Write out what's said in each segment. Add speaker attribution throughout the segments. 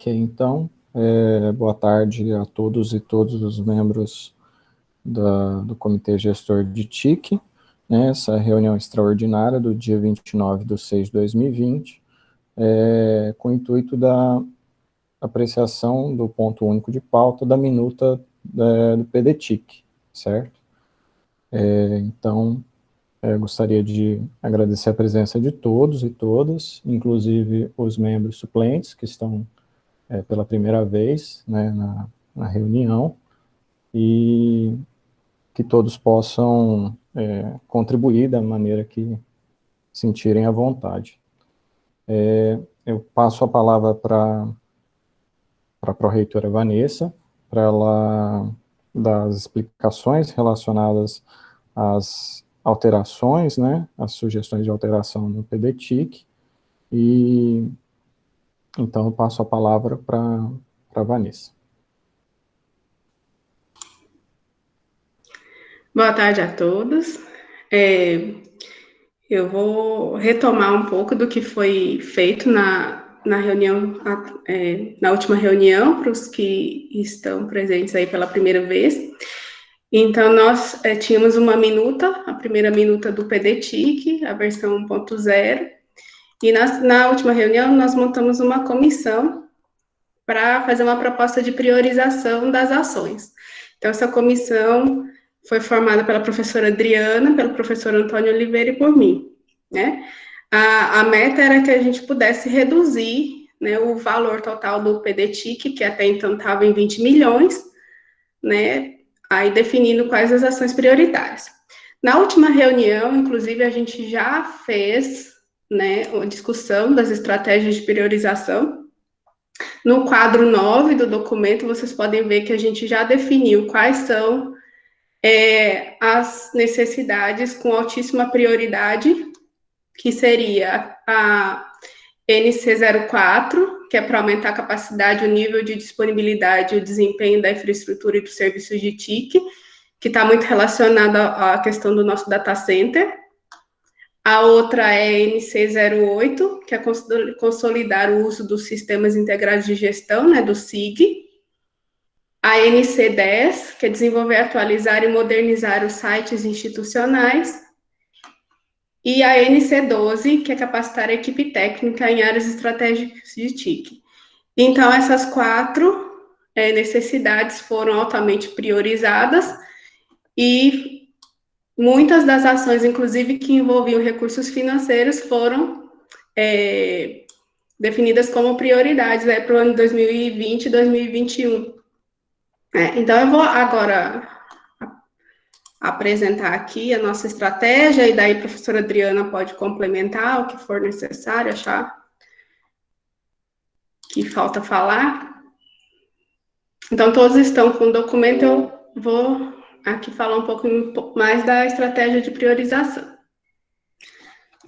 Speaker 1: Ok, então, boa tarde a todos e todos os membros do Comitê Gestor de TIC, né, essa reunião extraordinária do dia 29/6/2020, com o intuito da apreciação do ponto único de pauta da minuta do PDTIC, certo? Então, gostaria de agradecer a presença de todos e todas, inclusive os membros suplentes que estão pela primeira vez, né, na reunião, e que todos possam contribuir da maneira que sentirem à vontade. Eu passo a palavra para a pró-reitora Vanessa, para ela dar as explicações relacionadas às alterações, né, as sugestões de alteração no PDTIC, e então eu passo a palavra para a Vanessa.
Speaker 2: Boa tarde a todos. Eu vou retomar um pouco do que foi feito na reunião, na última reunião, para os que estão presentes aí pela primeira vez. Então, nós tínhamos uma minuta, a primeira minuta do PDTIC, a versão 1.0, e na última reunião nós montamos uma comissão para fazer uma proposta de priorização das ações. Então, essa comissão foi formada pela professora Adriana, pelo professor Antônio Oliveira e por mim, né? A meta era que a gente pudesse reduzir, né, o valor total do PDTIC, que até então estava em 20 milhões, né, aí definindo quais as ações prioritárias. Na última reunião, inclusive, a gente já fez, né, uma discussão das estratégias de priorização. No quadro 9 do documento, vocês podem ver que a gente já definiu quais são as necessidades com altíssima prioridade, que seria a NC04, que é para aumentar a capacidade, o nível de disponibilidade e o desempenho da infraestrutura e dos serviços de TIC, que está muito relacionada à questão do nosso data center. A outra é a NC08, que é consolidar o uso dos sistemas integrados de gestão, né, do SIG. A NC10, que é desenvolver, atualizar e modernizar os sites institucionais. E a NC12, que é capacitar a equipe técnica em áreas estratégicas de TIC. Então, essas 4 necessidades foram altamente priorizadas e muitas das ações, inclusive, que envolviam recursos financeiros, foram definidas como prioridades para o ano 2020 e 2021. Então, eu vou agora apresentar aqui a nossa estratégia, e daí a professora Adriana pode complementar o que for necessário, achar que falta falar. Então, todos estão com o documento, eu vou aqui falar um pouco mais da estratégia de priorização.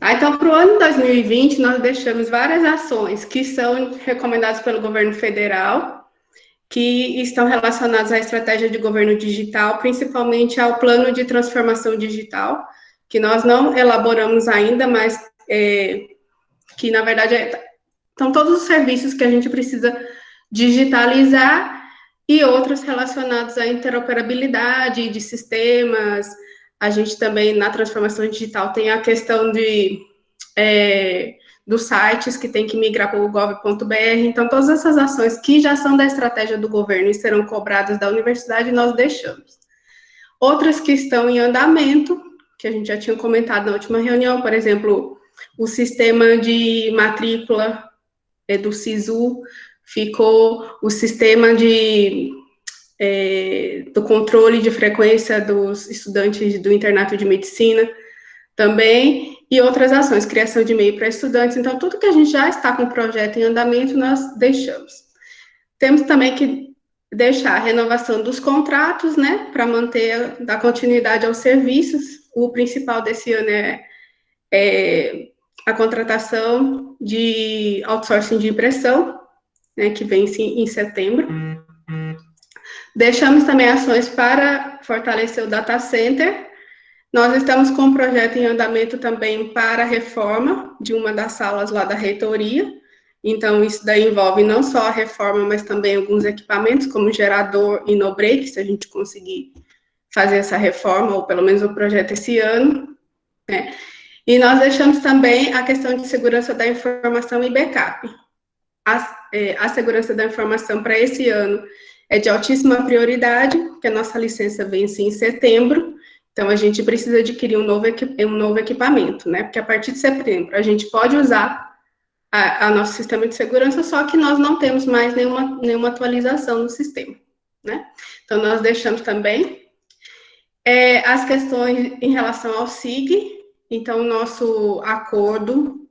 Speaker 2: Então, para o ano 2020, nós deixamos várias ações que são recomendadas pelo governo federal, que estão relacionadas à estratégia de governo digital, principalmente ao plano de transformação digital, que nós não elaboramos ainda, mas que, na verdade, são todos os serviços que a gente precisa digitalizar e outros relacionados à interoperabilidade de sistemas. A gente também, na transformação digital, tem a questão dos sites que tem que migrar para o gov.br. Então, todas essas ações que já são da estratégia do governo e serão cobradas da universidade, nós deixamos. Outras que estão em andamento, que a gente já tinha comentado na última reunião, por exemplo, o sistema de matrícula do SISU, ficou o sistema do controle de frequência dos estudantes do internato de medicina também, e outras ações, criação de e-mail para estudantes. Então, tudo que a gente já está com o projeto em andamento, nós deixamos. Temos também que deixar a renovação dos contratos, né, para dar continuidade aos serviços. O principal desse ano é a contratação de outsourcing de impressão, né, que vence em setembro. Deixamos também ações para fortalecer o data center. Nós estamos com um projeto em andamento também para a reforma de uma das salas lá da reitoria. Então, isso daí envolve não só a reforma, mas também alguns equipamentos, como gerador e no-break, se a gente conseguir fazer essa reforma, ou pelo menos o projeto esse ano, né? E nós deixamos também a questão de segurança da informação e backup. A segurança da informação para esse ano é de altíssima prioridade, porque a nossa licença vence em setembro, então a gente precisa adquirir um novo equipamento, né? Porque a partir de setembro a gente pode usar a nosso sistema de segurança, só que nós não temos mais nenhuma atualização no sistema, né? Então, nós deixamos também as questões em relação ao SIG. Então, o nosso acordo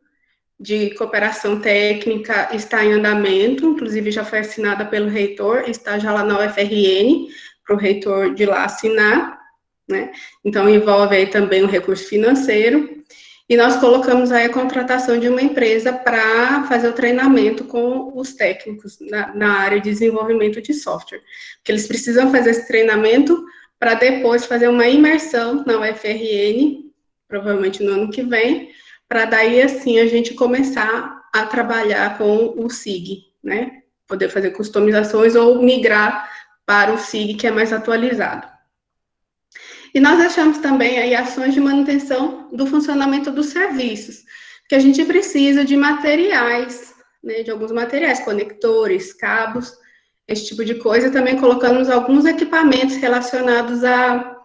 Speaker 2: de cooperação técnica está em andamento, inclusive já foi assinada pelo reitor, está já lá na UFRN, para o reitor de lá assinar, né? Então, envolve aí também o recurso financeiro. E nós colocamos aí a contratação de uma empresa para fazer o treinamento com os técnicos na área de desenvolvimento de software. Porque eles precisam fazer esse treinamento para depois fazer uma imersão na UFRN, provavelmente no ano que vem, para daí, assim, a gente começar a trabalhar com o SIG, né? Poder fazer customizações ou migrar para o SIG, que é mais atualizado. E nós achamos também aí ações de manutenção do funcionamento dos serviços, que a gente precisa de materiais, né, de alguns materiais, conectores, cabos, esse tipo de coisa. Também colocamos alguns equipamentos relacionados a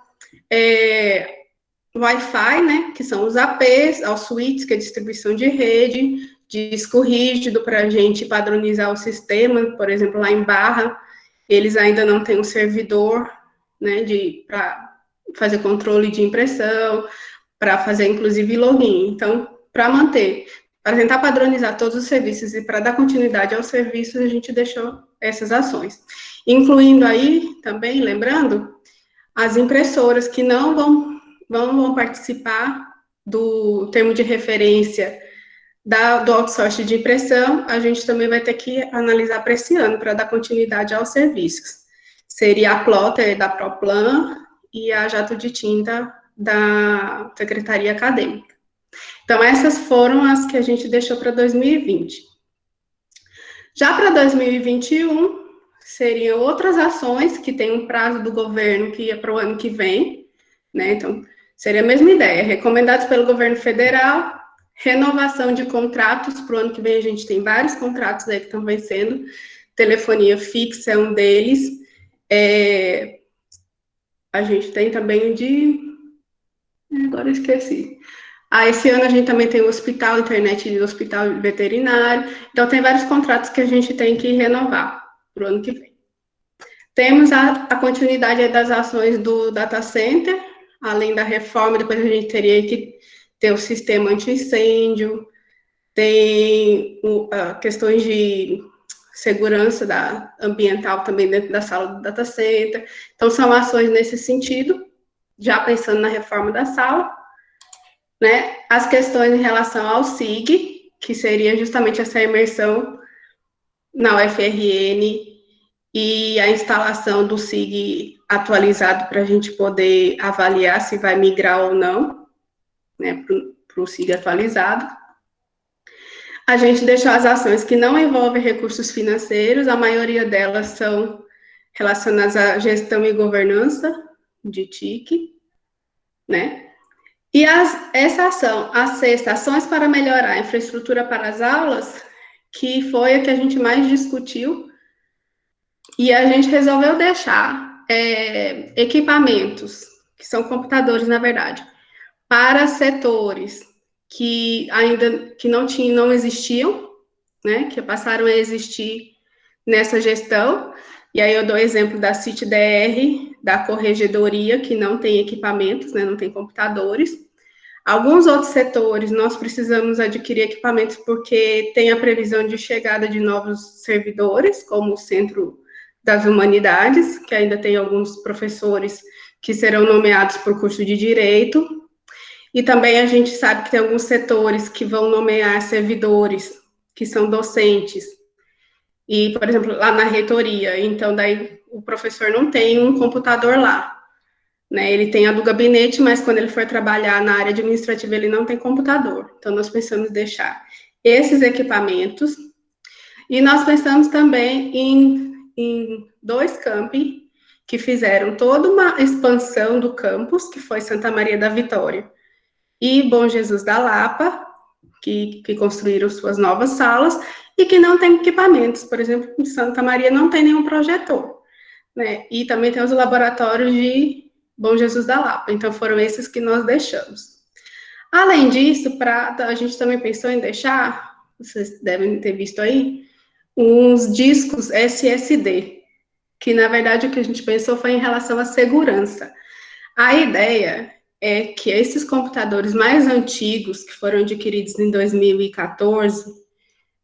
Speaker 2: Wi-Fi, né, que são os APs, aos switches, que é distribuição de rede, disco rígido para a gente padronizar o sistema. Por exemplo, lá em Barra, eles ainda não têm um servidor, né, para fazer controle de impressão, para fazer, inclusive, login. Então, para tentar padronizar todos os serviços e para dar continuidade aos serviços, a gente deixou essas ações. Incluindo aí, também, lembrando, as impressoras que não vão participar do termo de referência do outsourcing de impressão, a gente também vai ter que analisar para esse ano, para dar continuidade aos serviços. Seria a Plotter da Proplan e a Jato de Tinta da Secretaria Acadêmica. Então, essas foram as que a gente deixou para 2020. Já para 2021, seriam outras ações que têm um prazo do governo que ia para o ano que vem, né? Então, seria a mesma ideia, recomendados pelo governo federal, renovação de contratos, para o ano que vem a gente tem vários contratos aí que estão vencendo, telefonia fixa é um deles, a gente tem também agora eu esqueci. Esse ano a gente também tem o hospital, internet de hospital veterinário, então tem vários contratos que a gente tem que renovar para o ano que vem. Temos a continuidade das ações do data center, além da reforma, depois a gente teria que ter o sistema anti-incêndio, tem questões de segurança ambiental também dentro da sala do data center. Então, são ações nesse sentido, já pensando na reforma da sala, né? As questões em relação ao SIG, que seria justamente essa imersão na UFRN e a instalação do SIG atualizado para a gente poder avaliar se vai migrar ou não, né, para o SIG atualizado. A gente deixou as ações que não envolvem recursos financeiros, a maioria delas são relacionadas à gestão e governança de TIC, né? E essa ação, a sexta, ações para melhorar a infraestrutura para as aulas, que foi a que a gente mais discutiu, e a gente resolveu deixar equipamentos, que são computadores, na verdade, para setores que ainda não existiam, né, que passaram a existir nessa gestão. E aí eu dou o exemplo da CIT-DR, da Corregedoria, que não tem equipamentos, né, não tem computadores. Alguns outros setores nós precisamos adquirir equipamentos porque tem a previsão de chegada de novos servidores, como o Centro das Humanidades, que ainda tem alguns professores que serão nomeados por curso de Direito. E também a gente sabe que tem alguns setores que vão nomear servidores, que são docentes. E, por exemplo, lá na reitoria, então daí o professor não tem um computador lá, né? Ele tem a do gabinete, mas quando ele for trabalhar na área administrativa, ele não tem computador. Então, nós pensamos em deixar esses equipamentos. E nós pensamos também em 2 campi que fizeram toda uma expansão do campus, que foi Santa Maria da Vitória e Bom Jesus da Lapa, que construíram suas novas salas e que não tem equipamentos. Por exemplo, em Santa Maria não tem nenhum projetor, né? E também tem os laboratórios de Bom Jesus da Lapa. Então, foram esses que nós deixamos. Além disso, a gente também pensou em deixar, vocês devem ter visto aí, uns discos SSD, que na verdade o que a gente pensou foi em relação à segurança. A ideia é que esses computadores mais antigos, que foram adquiridos em 2014,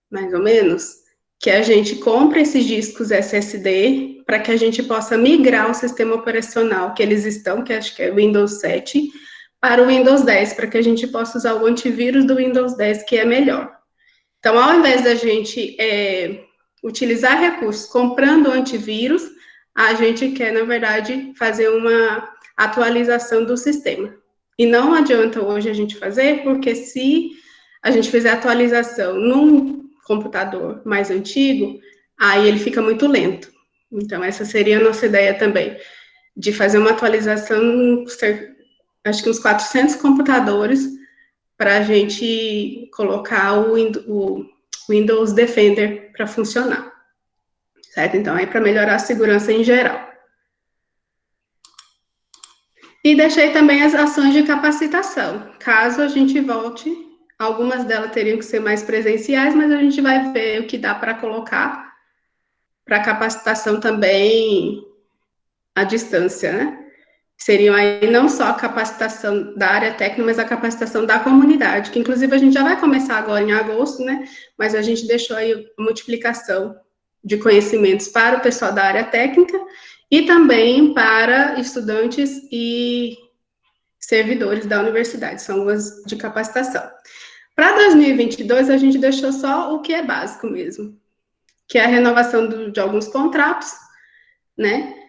Speaker 2: mais ou menos, que a gente compre esses discos SSD para que a gente possa migrar o sistema operacional que eles estão, que acho que é Windows 7, para o Windows 10, para que a gente possa usar o antivírus do Windows 10, que é melhor. Então, ao invés da gente utilizar recursos comprando antivírus, a gente quer, na verdade, fazer uma atualização do sistema. E não adianta hoje a gente fazer, porque se a gente fizer atualização num computador mais antigo, aí ele fica muito lento. Então, essa seria a nossa ideia também, de fazer uma atualização, acho que uns 400 computadores, para a gente colocar o Windows Defender para funcionar, certo? Então, é para melhorar a segurança em geral. E deixei também as ações de capacitação. Caso a gente volte, algumas delas teriam que ser mais presenciais, mas a gente vai ver o que dá para colocar para capacitação também à distância, né? Seriam aí não só a capacitação da área técnica, mas a capacitação da comunidade, que inclusive a gente já vai começar agora em agosto, né? Mas a gente deixou aí a multiplicação de conhecimentos para o pessoal da área técnica e também para estudantes e servidores da universidade, são as de capacitação. Para 2022, a gente deixou só o que é básico mesmo, que é a renovação de alguns contratos, né?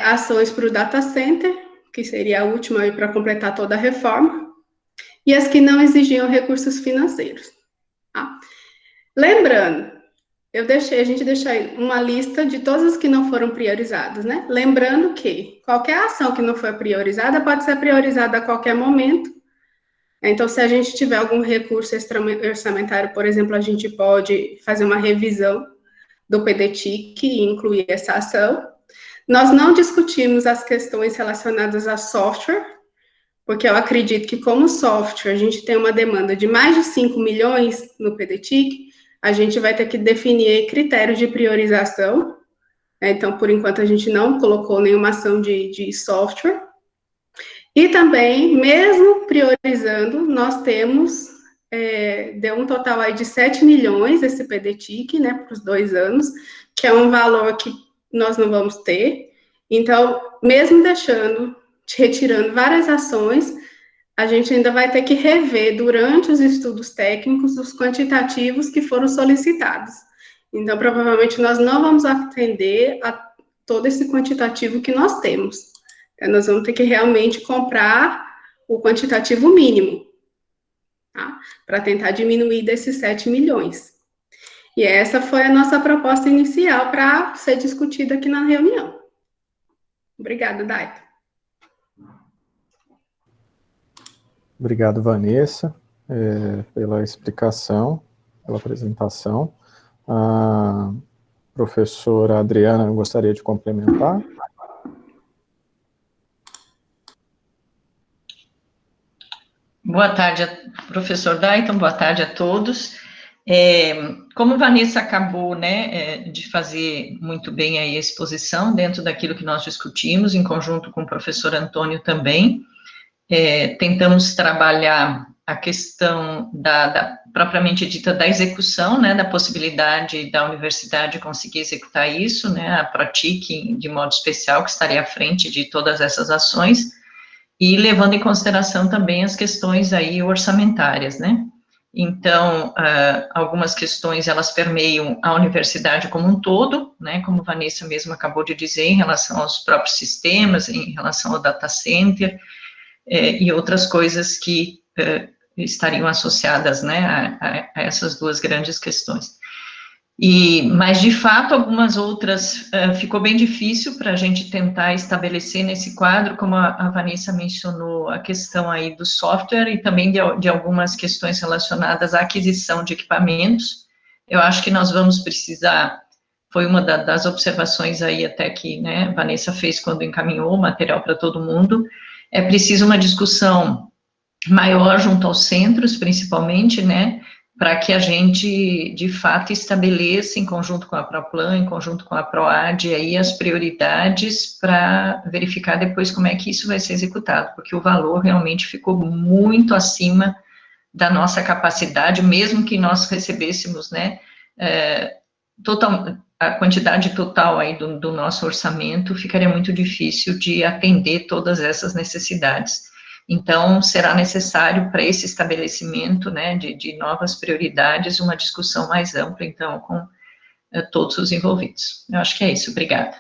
Speaker 2: Ações para o data center, que seria a última aí para completar toda a reforma, e as que não exigiam recursos financeiros. Tá? Lembrando, a gente deixou aí uma lista de todas as que não foram priorizadas, né? Lembrando que qualquer ação que não for priorizada pode ser priorizada a qualquer momento. Então, se a gente tiver algum recurso extra-orçamentário, por exemplo, a gente pode fazer uma revisão do PDTIC e incluir essa ação. Nós não discutimos as questões relacionadas a software, porque eu acredito que, como software, a gente tem uma demanda de mais de 5 milhões no PDTIC, a gente vai ter que definir critérios de priorização. Então, por enquanto, a gente não colocou nenhuma ação de software. E também, mesmo priorizando, nós temos, deu um total aí de 7 milhões esse PDTIC, né, para os 2 anos, que é um valor que nós não vamos ter. Então, mesmo retirando várias ações, a gente ainda vai ter que rever durante os estudos técnicos os quantitativos que foram solicitados. Então, provavelmente, nós não vamos atender a todo esse quantitativo que nós temos. Então, nós vamos ter que realmente comprar o quantitativo mínimo, tá? Para tentar diminuir desses 7 milhões. E essa foi a nossa proposta inicial para ser discutida aqui na reunião. Obrigada, Daito.
Speaker 1: Obrigado, Vanessa, pela explicação, pela apresentação. A professora Adriana gostaria de complementar.
Speaker 3: Boa tarde, professor Dayton, boa tarde a todos. Como a Vanessa acabou, né, de fazer muito bem aí a exposição dentro daquilo que nós discutimos, em conjunto com o professor Antônio também, tentamos trabalhar a questão propriamente dita da execução, né, da possibilidade da universidade conseguir executar isso, né, a Protic, de modo especial, que estaria à frente de todas essas ações, e levando em consideração também as questões aí orçamentárias, né. Então, algumas questões, elas permeiam a universidade como um todo, né, como a Vanessa mesmo acabou de dizer, em relação aos próprios sistemas, em relação ao data center, e outras coisas que estariam associadas, né, a essas duas grandes questões. Mas, de fato, algumas outras ficou bem difícil para a gente tentar estabelecer nesse quadro, como a Vanessa mencionou, a questão aí do software e também de algumas questões relacionadas à aquisição de equipamentos. Eu acho que nós vamos precisar, foi uma das observações aí até que, né, a Vanessa fez quando encaminhou o material para todo mundo, é preciso uma discussão maior junto aos centros, principalmente, né, para que a gente, de fato, estabeleça, em conjunto com a PROPLAN, em conjunto com a PROAD, aí as prioridades para verificar depois como é que isso vai ser executado, porque o valor realmente ficou muito acima da nossa capacidade, mesmo que nós recebêssemos, né, a quantidade total aí do nosso orçamento, ficaria muito difícil de atender todas essas necessidades. Então, será necessário, para esse estabelecimento, né, de novas prioridades, uma discussão mais ampla, então, com todos os envolvidos. Eu acho que é isso, obrigada.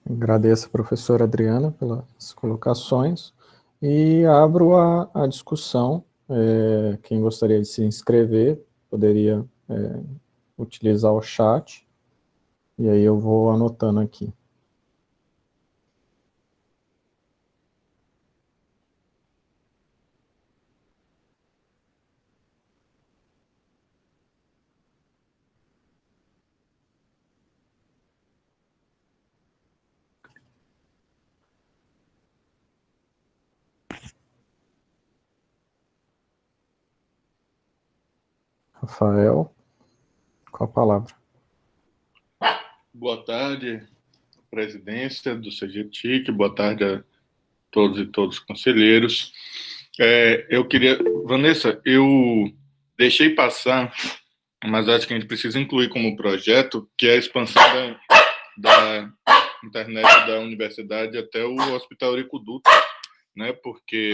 Speaker 1: Agradeço a professora Adriana pelas colocações e abro a discussão. Quem gostaria de se inscrever poderia utilizar o chat, e aí eu vou anotando aqui. Rafael, com a palavra.
Speaker 4: Boa tarde, presidência do CGTIC, boa tarde a todos e todos os conselheiros. Eu queria... Vanessa, eu deixei passar, mas acho que a gente precisa incluir como projeto, que é a expansão da internet da universidade até o Hospital Eurico Dutra, né? Porque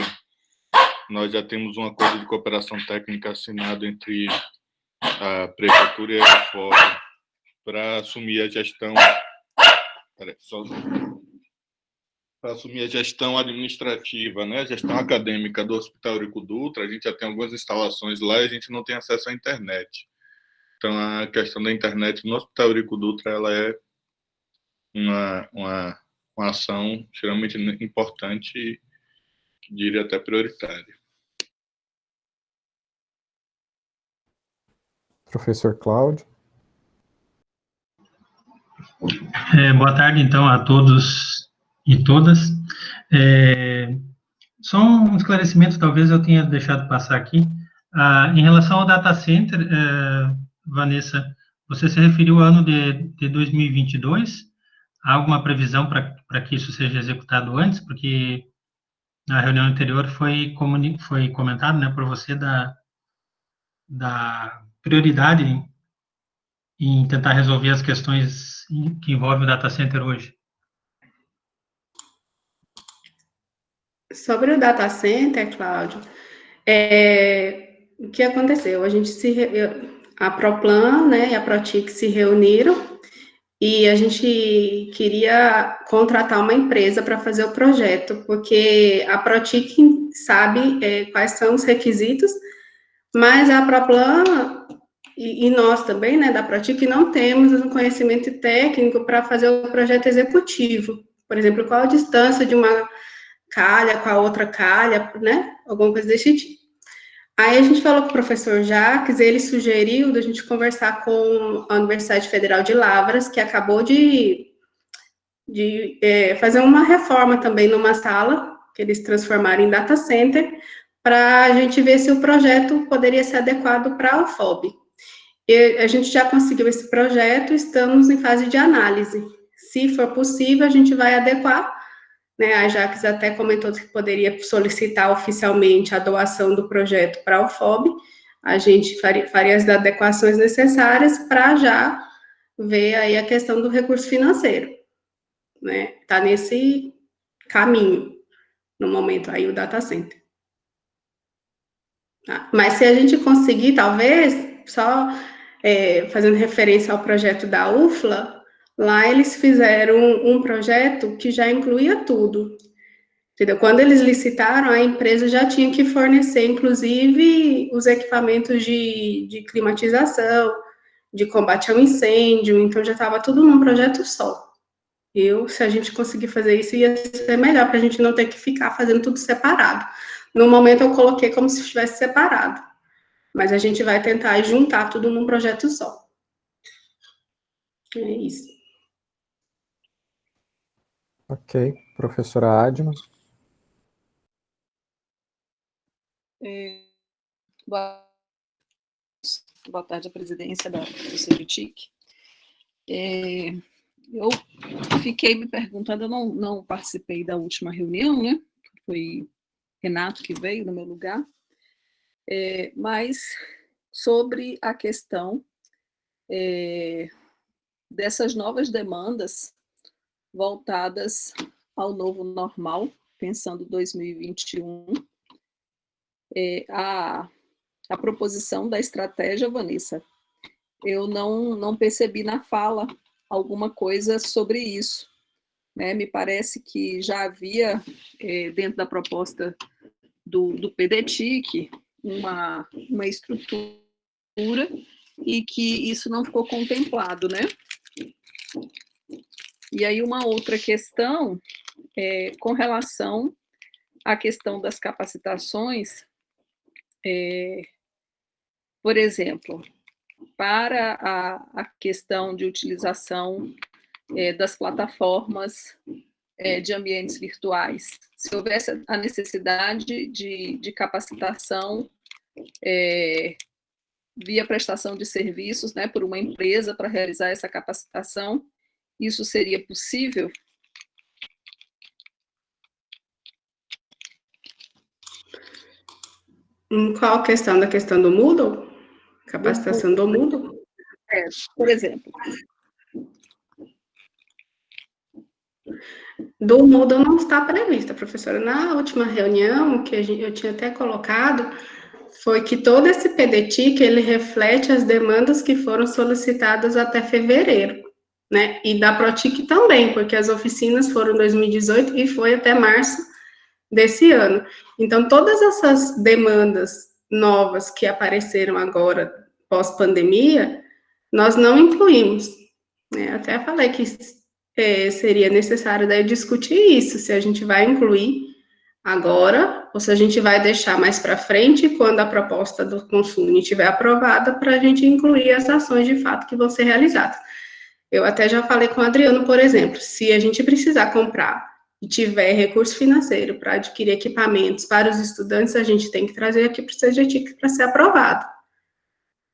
Speaker 4: nós já temos um acordo de cooperação técnica assinado entre a Prefeitura e a UFOB para assumir a gestão... para assumir a gestão administrativa, né, a gestão acadêmica do Hospital Eurico Dutra. A gente já tem algumas instalações lá e a gente não tem acesso à internet. Então, a questão da internet no Hospital Eurico Dutra, ela é uma ação extremamente importante e, diria, até prioritária.
Speaker 1: Professor Cláudio.
Speaker 5: Boa tarde, então, a todos e todas. Só um esclarecimento, talvez eu tenha deixado passar aqui. Em relação ao data center, Vanessa, você se referiu ao ano de 2022? Há alguma previsão para que isso seja executado antes? Porque na reunião anterior foi comentado, né, por você da prioridade em tentar resolver as questões que envolvem o data center hoje.
Speaker 2: Sobre o data center, Cláudio, o que aconteceu? A PROPLAN, né, e a PROTIC se reuniram e a gente queria contratar uma empresa para fazer o projeto, porque a PROTIC sabe quais são os requisitos, mas a PROPLAN e nós também, né, da PROTIC, não temos um conhecimento técnico para fazer o projeto executivo. Por exemplo, qual a distância de uma calha com a outra calha, né, alguma coisa desse tipo. Aí a gente falou com o professor Jacques, ele sugeriu da gente conversar com a Universidade Federal de Lavras, que acabou de fazer uma reforma também numa sala, que eles transformaram em data center, para a gente ver se o projeto poderia ser adequado para a UFOB. E a gente já conseguiu esse projeto, estamos em fase de análise. Se for possível, a gente vai adequar, né? A Jacques até comentou que poderia solicitar oficialmente a doação do projeto para a UFOB. A gente faria as adequações necessárias para já ver aí a questão do recurso financeiro, né? Está nesse caminho, no momento aí, o data center. Mas se a gente conseguir, talvez, só fazendo referência ao projeto da UFLA, lá eles fizeram um projeto que já incluía tudo. Entendeu? Quando eles licitaram, a empresa já tinha que fornecer, inclusive, os equipamentos de climatização, de combate ao incêndio, então já estava tudo num projeto só. Se a gente conseguir fazer isso, ia ser melhor, para a gente não ter que ficar fazendo tudo separado. No momento, eu coloquei como se estivesse separado, mas a gente vai tentar juntar tudo num projeto só. É isso.
Speaker 1: Ok. Professora Adma.
Speaker 6: Boa tarde à presidência do CETIC. Eu fiquei me perguntando, eu não participei da última reunião, né? Foi Renato que veio no meu lugar, mas sobre a questão dessas novas demandas voltadas ao novo normal, pensando 2021, a proposição da estratégia, Vanessa, eu não percebi na fala alguma coisa sobre isso, né? Me parece que já havia, dentro da proposta do PDTIC, uma estrutura e que isso não ficou contemplado, né? E aí uma outra questão, com relação à questão das capacitações, por exemplo, para a questão de utilização das plataformas de ambientes virtuais, se houvesse a necessidade de capacitação via prestação de serviços, né, por uma empresa para realizar essa capacitação, isso seria possível?
Speaker 2: Qual a questão? Da questão do Moodle? Capacitação do Moodle?
Speaker 6: Por exemplo.
Speaker 2: Do Moodle não está prevista, professora. Na última reunião, que eu tinha até colocado, foi que todo esse PDTIC, ele reflete as demandas que foram solicitadas até fevereiro, né? E da PROTIC também, porque as oficinas foram em 2018 e foi até março desse ano. Então, todas essas demandas novas que apareceram agora, pós-pandemia, nós não incluímos, né? Até falei que seria necessário daí discutir isso, se a gente vai incluir agora, ou se a gente vai deixar mais para frente, quando a proposta do consumo estiver aprovada, para a gente incluir as ações de fato que vão ser realizadas. Eu até já falei com o Adriano, por exemplo, se a gente precisar comprar e tiver recurso financeiro para adquirir equipamentos para os estudantes, a gente tem que trazer aqui para o CETIC para ser aprovado.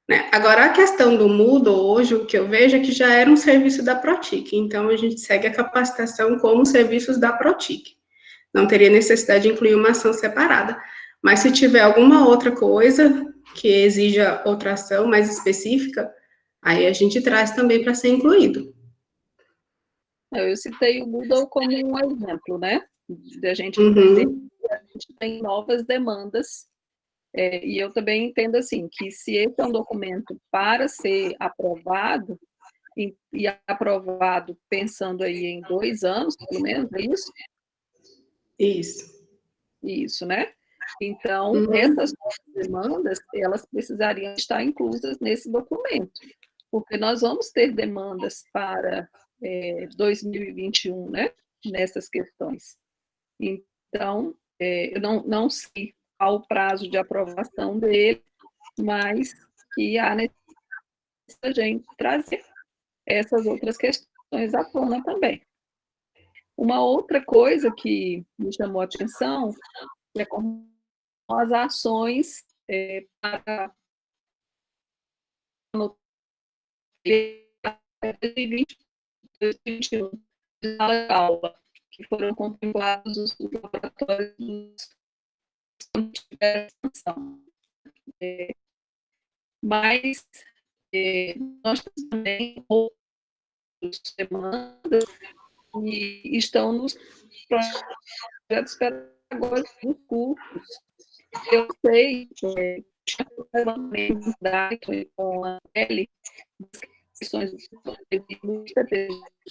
Speaker 2: Né? Agora, a questão do Moodle, hoje, o que eu vejo é que já era um serviço da PROTIC, então a gente segue a capacitação como serviços da PROTIC. Não teria necessidade de incluir uma ação separada. Mas se tiver alguma outra coisa que exija outra ação mais específica, aí a gente traz também para ser incluído.
Speaker 6: Eu citei o Moodle como um exemplo, né? De a gente entender que a gente tem novas demandas. E eu também entendo assim, que se esse é um documento para ser aprovado, e aprovado pensando aí em 2 anos, pelo menos, é isso?
Speaker 2: Isso.
Speaker 6: Isso, né? Então, essas demandas, elas precisariam estar inclusas nesse documento, porque nós vamos ter demandas para 2021, né? Nessas questões. Então, eu não sei qual o prazo de aprovação dele, mas que há necessidade de a gente trazer essas outras questões à tona também. Uma outra coisa que me chamou a atenção é com as ações para 2021 de sala de aula, que foram contemplados os laboratórios de expansão. Mas nós temos também outras demandas que estão nos projetos pedagógicos dos cursos. Eu sei que com a Kelly, questões dos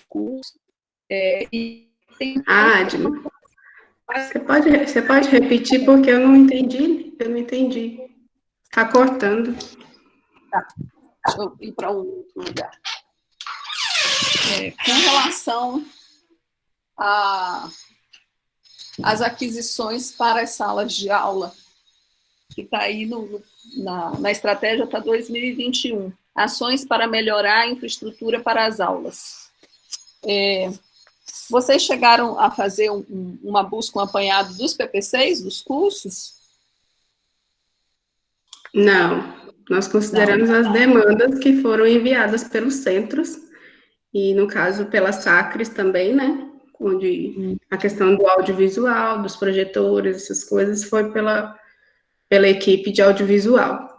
Speaker 6: cursos, e tem
Speaker 2: Você pode repetir, porque eu não entendi. Está cortando.
Speaker 6: Tá. Deixa eu ir para um outro lugar. Com relação às aquisições para as salas de aula, que está aí na estratégia para 2021, ações para melhorar a infraestrutura para as aulas. Vocês chegaram a fazer uma busca, um apanhado dos PPCs, dos cursos?
Speaker 2: Não, nós consideramos as demandas que foram enviadas pelos centros, e no caso pelas SACRES também, né, onde a questão do audiovisual, dos projetores, essas coisas, foi pela equipe de audiovisual.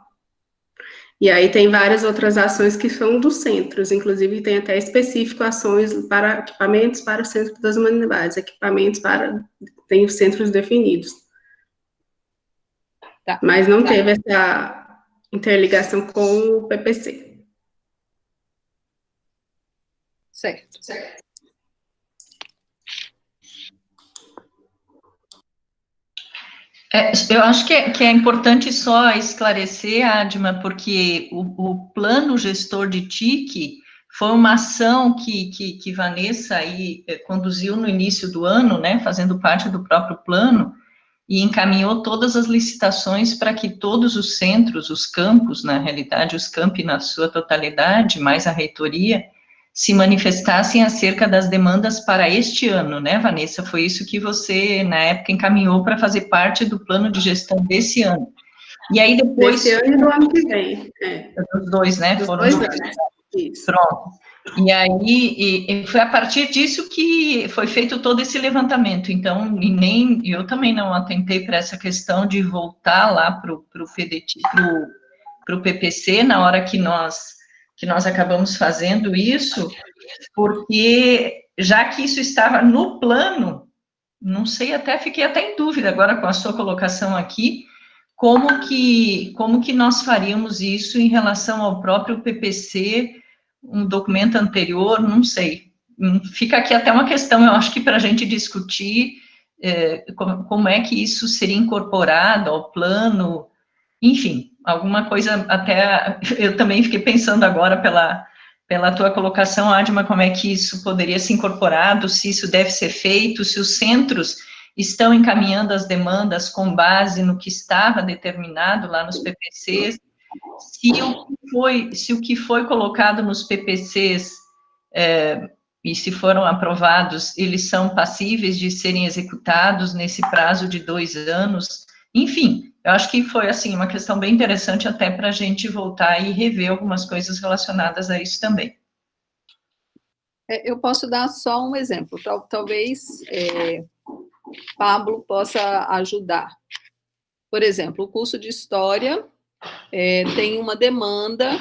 Speaker 2: E aí tem várias outras ações que são dos centros, inclusive tem até específico ações para equipamentos para o Centro das Humanidades, tem os centros definidos.
Speaker 6: Tá.
Speaker 2: Mas não teve essa interligação com o PPC.
Speaker 6: Certo.
Speaker 3: Eu acho que é importante só esclarecer, Adma, porque o plano gestor de TIC foi uma ação que Vanessa aí conduziu no início do ano, né, fazendo parte do próprio plano, e encaminhou todas as licitações para que todos os centros, os campos, na realidade, os campi na sua totalidade, mais a reitoria, se manifestassem acerca das demandas para este ano, né, Vanessa? Foi isso que você, na época, encaminhou para fazer parte do plano de gestão desse ano. E aí depois...
Speaker 2: Desse ano e do ano que vem.
Speaker 3: Os dois, né?
Speaker 2: Dos
Speaker 3: foram
Speaker 2: 2 anos. Isso.
Speaker 3: Pronto. E aí, foi a partir disso que foi feito todo esse levantamento. Então, eu também não atentei para essa questão de voltar lá para o PPC, na hora que nós acabamos fazendo isso, porque já que isso estava no plano, não sei, fiquei até em dúvida agora com a sua colocação aqui, como que nós faríamos isso em relação ao próprio PPC, um documento anterior, não sei. Fica aqui até uma questão, eu acho que para a gente discutir como é que isso seria incorporado ao plano, enfim, alguma coisa até, eu também fiquei pensando agora pela tua colocação, Adma, como é que isso poderia ser incorporado, se isso deve ser feito, se os centros estão encaminhando as demandas com base no que estava determinado lá nos PPCs, se o que foi colocado nos PPCs, e se foram aprovados, eles são passíveis de serem executados nesse prazo de 2 anos, enfim, eu acho que foi, assim, uma questão bem interessante até para a gente voltar e rever algumas coisas relacionadas a isso também.
Speaker 6: Eu posso dar só um exemplo, talvez Pablo possa ajudar. Por exemplo, o curso de História tem uma demanda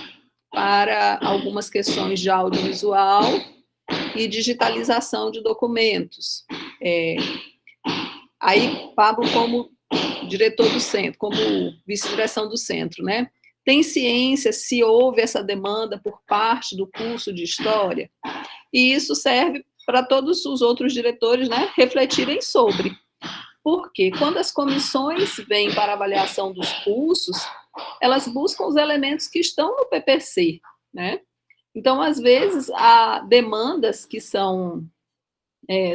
Speaker 6: para algumas questões de audiovisual e digitalização de documentos. Aí, Pablo, como diretor do centro, como vice-direção do centro, né? Tem ciência se houve essa demanda por parte do curso de História? E isso serve para todos os outros diretores, né, refletirem sobre. Porque quando as comissões vêm para avaliação dos cursos, elas buscam os elementos que estão no PPC, né? Então, às vezes, há demandas que são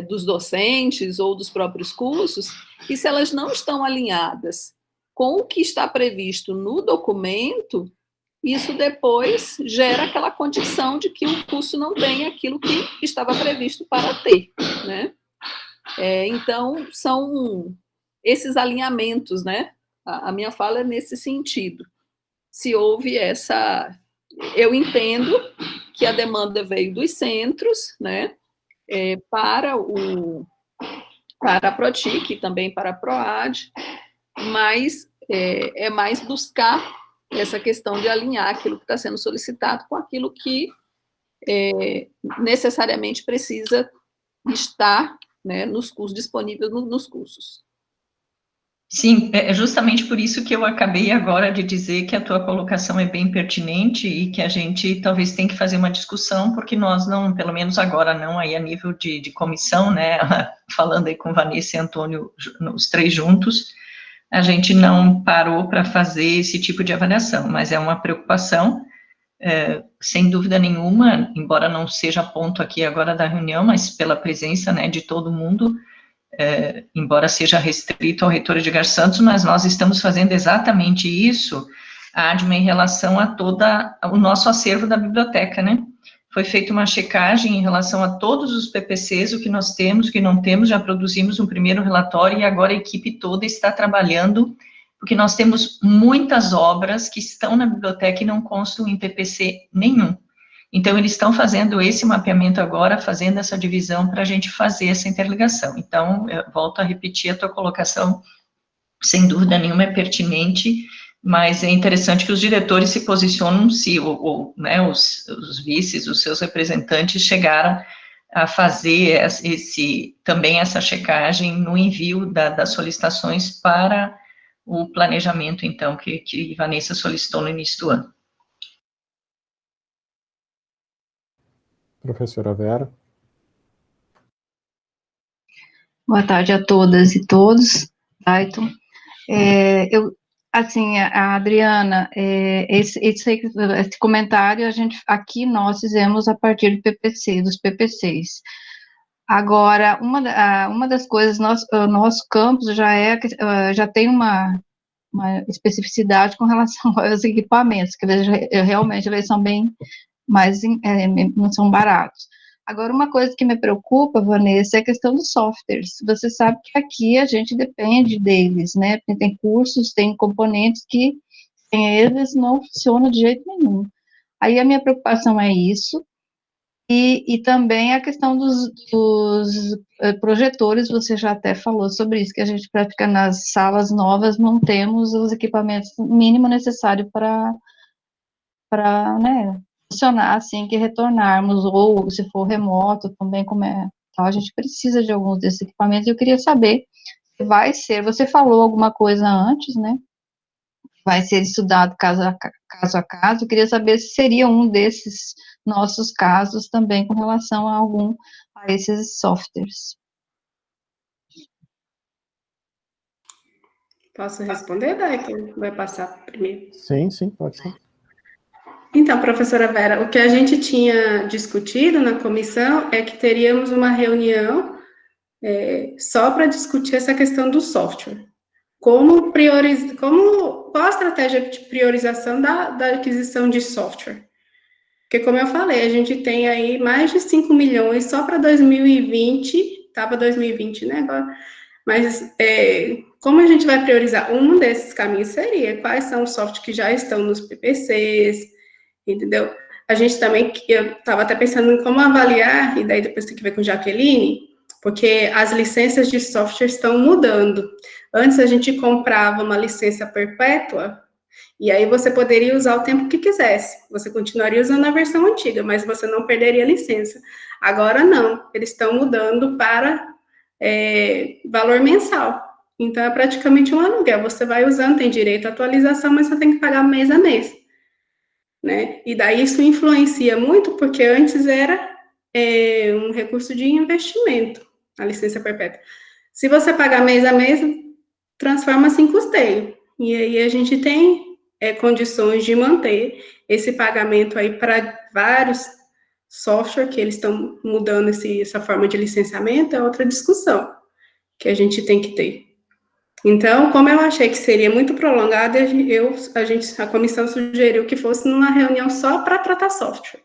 Speaker 6: dos docentes ou dos próprios cursos, e se elas não estão alinhadas com o que está previsto no documento, isso depois gera aquela condição de que o curso não tem aquilo que estava previsto para ter, né? Então, são esses alinhamentos, né? A minha fala é nesse sentido. Se houve essa... Eu entendo que a demanda veio dos centros, né? Para a Protic e também para a PROAD, mas é mais buscar essa questão de alinhar aquilo que está sendo solicitado com aquilo que necessariamente precisa, estar, né, nos cursos disponíveis nos cursos.
Speaker 3: Sim, é justamente por isso que eu acabei agora de dizer que a tua colocação é bem pertinente e que a gente talvez tenha que fazer uma discussão, porque nós não, pelo menos agora não, aí a nível de comissão, né, falando aí com Vanessa e Antônio, os três juntos, a gente não parou para fazer esse tipo de avaliação, mas é uma preocupação, sem dúvida nenhuma, embora não seja ponto aqui agora da reunião, mas pela presença, né, de todo mundo, embora seja restrito ao reitor Edgar Santos, mas nós estamos fazendo exatamente isso, Adma, em relação a todo o nosso acervo da biblioteca, né? Foi feita uma checagem em relação a todos os PPCs, o que nós temos, o que não temos, já produzimos um primeiro relatório e agora a equipe toda está trabalhando, porque nós temos muitas obras que estão na biblioteca e não constam em PPC nenhum. Então, eles estão fazendo esse mapeamento agora, fazendo essa divisão para a gente fazer essa interligação. Então, eu volto a repetir a tua colocação, sem dúvida nenhuma é pertinente, mas é interessante que os diretores se posicionam se né, os vices, os seus representantes chegaram a fazer também essa checagem no envio das solicitações para o planejamento, então, que Vanessa solicitou no início do ano.
Speaker 1: Professora Vera.
Speaker 7: Boa tarde a todas e todos. Dayton. A Adriana, esse comentário aqui nós fizemos a partir do PPC, dos PPCs. Agora, uma das coisas, o nosso campus já tem uma especificidade com relação aos equipamentos, que realmente eles são bem mais, não são baratos. Agora, uma coisa que me preocupa, Vanessa, é a questão dos softwares. Você sabe que aqui a gente depende deles, né? Porque tem cursos, tem componentes que sem eles não funciona de jeito nenhum. Aí a minha preocupação é isso, e também a questão dos projetores, você já até falou sobre isso, que a gente pratica nas salas novas, não temos os equipamentos mínimo necessário para né, funcionar assim que retornarmos, ou se for remoto também, então a gente precisa de alguns desses equipamentos. Eu queria saber se vai ser, você falou alguma coisa antes, né, vai ser estudado caso a caso, eu queria saber se seria um desses nossos casos também com relação a esses softwares.
Speaker 2: Posso responder, Dayton? Vai passar primeiro?
Speaker 1: Sim, pode ser.
Speaker 2: Então, professora Vera, o que a gente tinha discutido na comissão é que teríamos uma reunião só para discutir essa questão do software. Qual a estratégia de priorização da aquisição de software? Porque, como eu falei, a gente tem aí mais de 5 milhões só para 2020, estava 2020, né, agora, mas como a gente vai priorizar? Um desses caminhos seria quais são os softwares que já estão nos PPCs, entendeu? A gente também, eu estava até pensando em como avaliar, e daí depois tem que ver com Jaqueline, porque as licenças de software estão mudando. Antes a gente comprava uma licença perpétua, e aí você poderia usar o tempo que quisesse. Você continuaria usando a versão antiga, mas você não perderia a licença. Agora não, eles estão mudando para valor mensal. Então é praticamente um aluguel. Você vai usando, tem direito à atualização, mas você tem que pagar mês a mês. Né? E daí isso influencia muito, porque antes era um recurso de investimento, a licença perpétua. Se você pagar mês a mês, transforma-se em custeio. E aí a gente tem condições de manter esse pagamento aí para vários softwares que eles estão mudando essa forma de licenciamento, é outra discussão que a gente tem que ter. Então, como eu achei que seria muito prolongado, a comissão sugeriu que fosse numa reunião só para tratar software,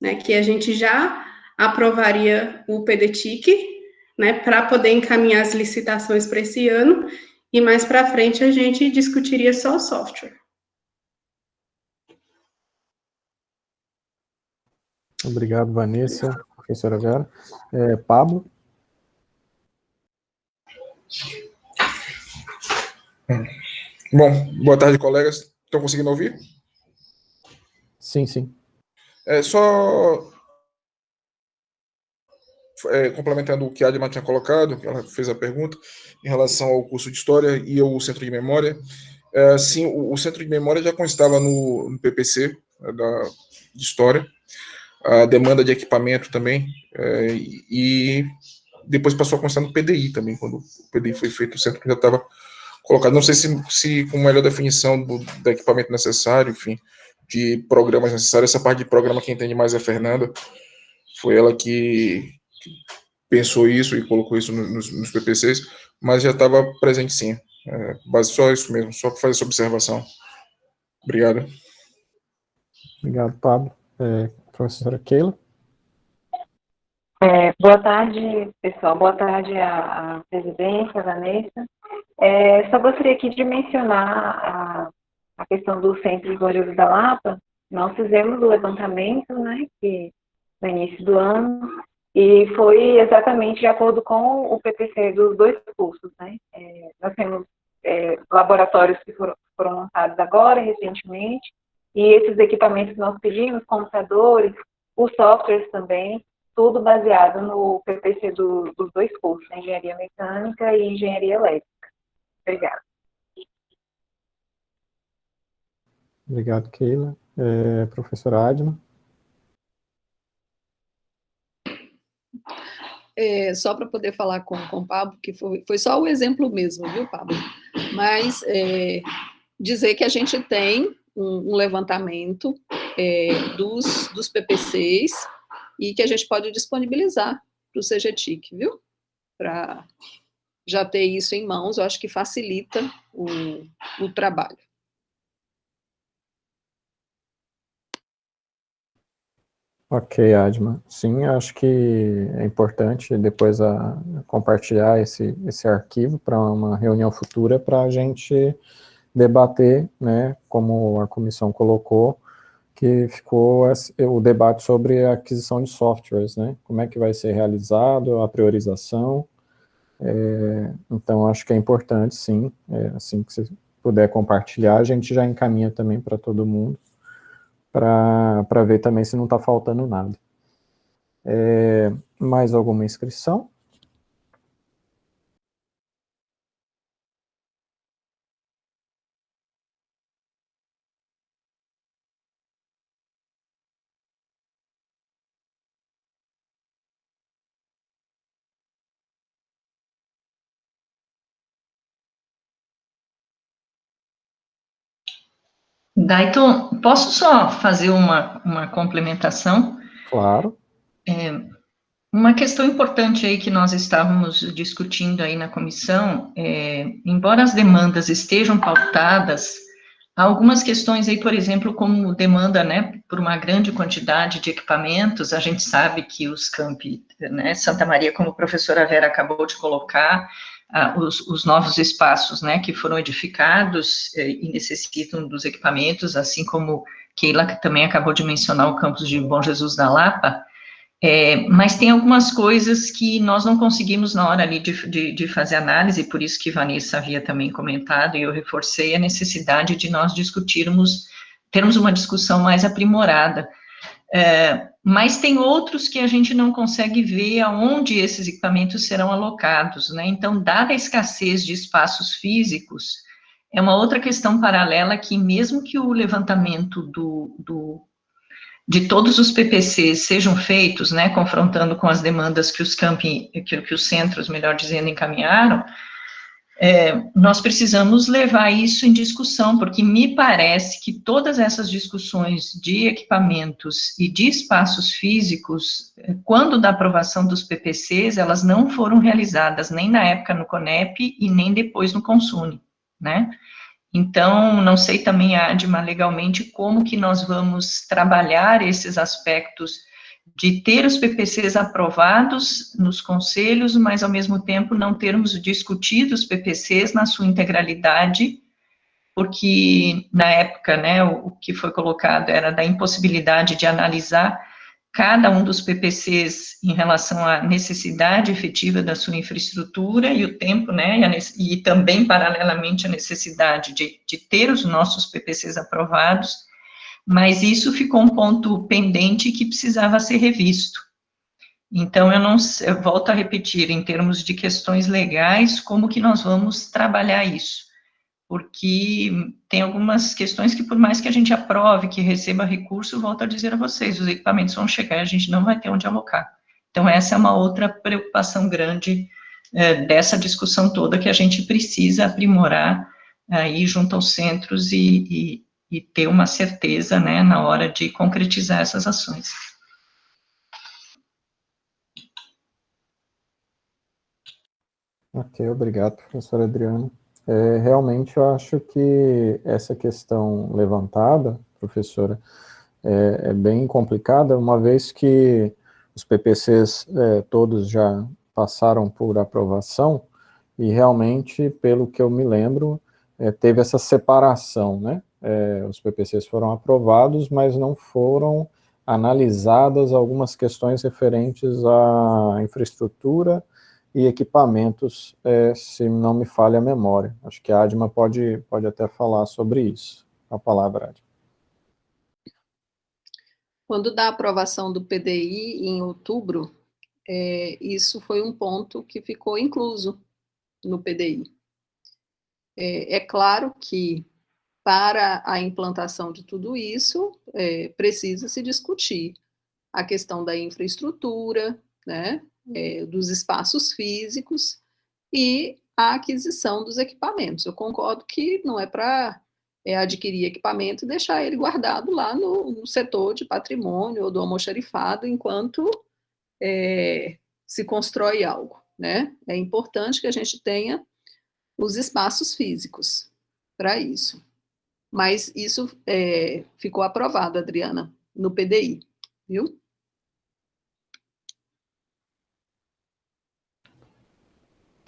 Speaker 2: né, que a gente já aprovaria o PDTIC, né, para poder encaminhar as licitações para esse ano, e mais para frente a gente discutiria só o software.
Speaker 1: Obrigado, Vanessa, professora Vera. Pablo?
Speaker 8: Bom, boa tarde, colegas. Estão conseguindo ouvir?
Speaker 1: Sim.
Speaker 8: Só complementando o que a Adma tinha colocado, ela fez a pergunta em relação ao curso de História e ao Centro de Memória. Sim, o Centro de Memória já constava no PPC de História, a demanda de equipamento também, e depois passou a constar no PDI também, quando o PDI foi feito, o centro já estava colocado. Não sei se com melhor definição do equipamento necessário, enfim, de programas necessários. Essa parte de programa quem entende mais é a Fernanda, foi ela que pensou isso e colocou isso nos PPCs, mas já estava presente sim. Base só isso mesmo, só para fazer essa observação. Obrigado.
Speaker 1: Obrigado, Pablo. Professora Keila?
Speaker 9: Boa tarde, pessoal. Boa tarde à presidência, Vanessa. Só gostaria aqui de mencionar a questão do Centro de Bom Jesus da Lapa. Nós fizemos o levantamento, né, no início do ano, e foi exatamente de acordo com o PPC dos 2 cursos, né. Nós temos laboratórios que foram lançados agora, recentemente, e esses equipamentos que nós pedimos, computadores, os softwares também, tudo baseado no PPC dos 2 cursos, Engenharia Mecânica e Engenharia Elétrica. Obrigada.
Speaker 1: Obrigado, Keila. Professora Adma?
Speaker 6: Só para poder falar com o Pablo, que foi só o exemplo mesmo, viu, Pablo? Mas dizer que a gente tem um levantamento dos PPCs e que a gente pode disponibilizar para o CGTIC, viu? Para já ter isso em mãos, eu acho que facilita o trabalho.
Speaker 1: Ok, Adma. Sim, acho que é importante depois compartilhar esse arquivo para uma reunião futura para a gente debater, né, como a comissão colocou, que ficou o debate sobre a aquisição de softwares, né, como é que vai ser realizado, a priorização. Então, acho que é importante, sim, assim que você puder compartilhar, a gente já encaminha também para todo mundo, para ver também se não está faltando nada. Mais alguma inscrição?
Speaker 3: Dayton, posso só fazer uma complementação?
Speaker 1: Claro.
Speaker 3: Uma questão importante aí que nós estávamos discutindo aí na comissão, embora as demandas estejam pautadas, há algumas questões aí, por exemplo, como demanda, né, por uma grande quantidade de equipamentos, a gente sabe que os campi, né, Santa Maria, como a professora Vera acabou de colocar, os novos espaços, né, que foram edificados e necessitam dos equipamentos, assim como Keila também acabou de mencionar o campus de Bom Jesus da Lapa, mas tem algumas coisas que nós não conseguimos na hora ali de fazer análise, por isso que Vanessa havia também comentado, e eu reforcei a necessidade de nós termos uma discussão mais aprimorada. Mas tem outros que a gente não consegue ver aonde esses equipamentos serão alocados, né? Então, dada a escassez de espaços físicos, é uma outra questão paralela que, mesmo que o levantamento de todos os PPCs sejam feitos, né, confrontando com as demandas que os centros, melhor dizendo, encaminharam, nós precisamos levar isso em discussão, porque me parece que todas essas discussões de equipamentos e de espaços físicos, quando da aprovação dos PPCs, elas não foram realizadas nem na época no CONEP e nem depois no Consune, né? Então, não sei também, Adma, legalmente, como que nós vamos trabalhar esses aspectos de ter os PPCs aprovados nos conselhos, mas, ao mesmo tempo, não termos discutido os PPCs na sua integralidade, porque, na época, né, o que foi colocado era da impossibilidade de analisar cada um dos PPCs em relação à necessidade efetiva da sua infraestrutura e o tempo, né, e também, paralelamente, a necessidade de ter os nossos PPCs aprovados, mas isso ficou um ponto pendente que precisava ser revisto. Então, eu volto a repetir, em termos de questões legais, como que nós vamos trabalhar isso? Porque tem algumas questões que, por mais que a gente aprove, que receba recurso, volto a dizer a vocês, os equipamentos vão chegar e a gente não vai ter onde alocar. Então, essa é uma outra preocupação grande dessa discussão toda, que a gente precisa aprimorar aí junto aos centros e ter uma certeza, né, na hora de concretizar essas ações.
Speaker 1: Ok, obrigado, professora Adriana. Realmente, eu acho que essa questão levantada, professora, é bem complicada, uma vez que os PPCs todos já passaram por aprovação, e realmente, pelo que eu me lembro, teve essa separação, né? Os PPCs foram aprovados, mas não foram analisadas algumas questões referentes à infraestrutura e equipamentos, se não me falha a memória. Acho que a Adma pode até falar sobre isso. A palavra, Adma.
Speaker 6: Quando da aprovação do PDI em outubro, isso foi um ponto que ficou incluso no PDI. É claro que, para a implantação de tudo isso, precisa se discutir a questão da infraestrutura, né, dos espaços físicos e a aquisição dos equipamentos. Eu concordo que não é para adquirir equipamento e deixar ele guardado lá no setor de patrimônio ou do almoxarifado enquanto se constrói algo, né? É importante que a gente tenha os espaços físicos para isso. Mas isso ficou aprovado, Adriana, no PDI, viu?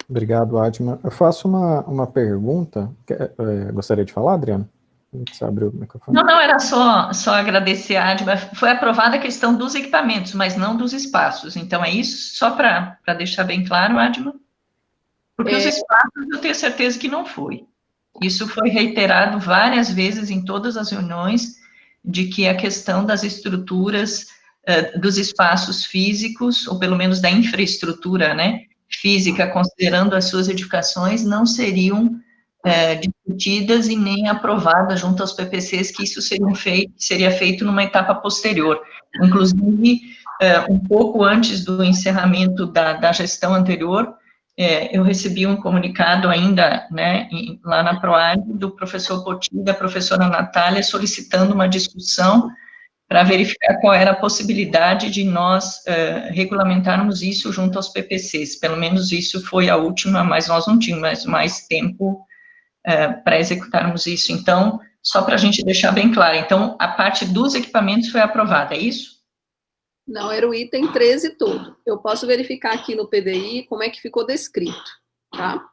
Speaker 1: Obrigado, Adma. Eu faço uma pergunta. Gostaria de falar, Adriana? Você abriu o microfone?
Speaker 3: Não, era só agradecer a Adma. Foi aprovada a questão dos equipamentos, mas não dos espaços. Então, é isso? Só para deixar bem claro, Adma? Porque os espaços, eu tenho certeza que não foi. Isso foi reiterado várias vezes em todas as reuniões, de que a questão das estruturas, dos espaços físicos, ou pelo menos da infraestrutura, né, física, considerando as suas edificações, não seriam discutidas e nem aprovadas junto aos PPCs, que isso seria feito numa etapa posterior. Inclusive, um pouco antes do encerramento da gestão anterior, eu recebi um comunicado ainda, né, lá na PROAD, do professor Poti e da professora Natália, solicitando uma discussão para verificar qual era a possibilidade de nós regulamentarmos isso junto aos PPCs. Pelo menos isso foi a última, mas nós não tínhamos mais tempo para executarmos isso. Então, só para a gente deixar bem claro, então, a parte dos equipamentos foi aprovada, é isso?
Speaker 6: Não, era o item 13 todo. Eu posso verificar aqui no PDI como é que ficou descrito, tá?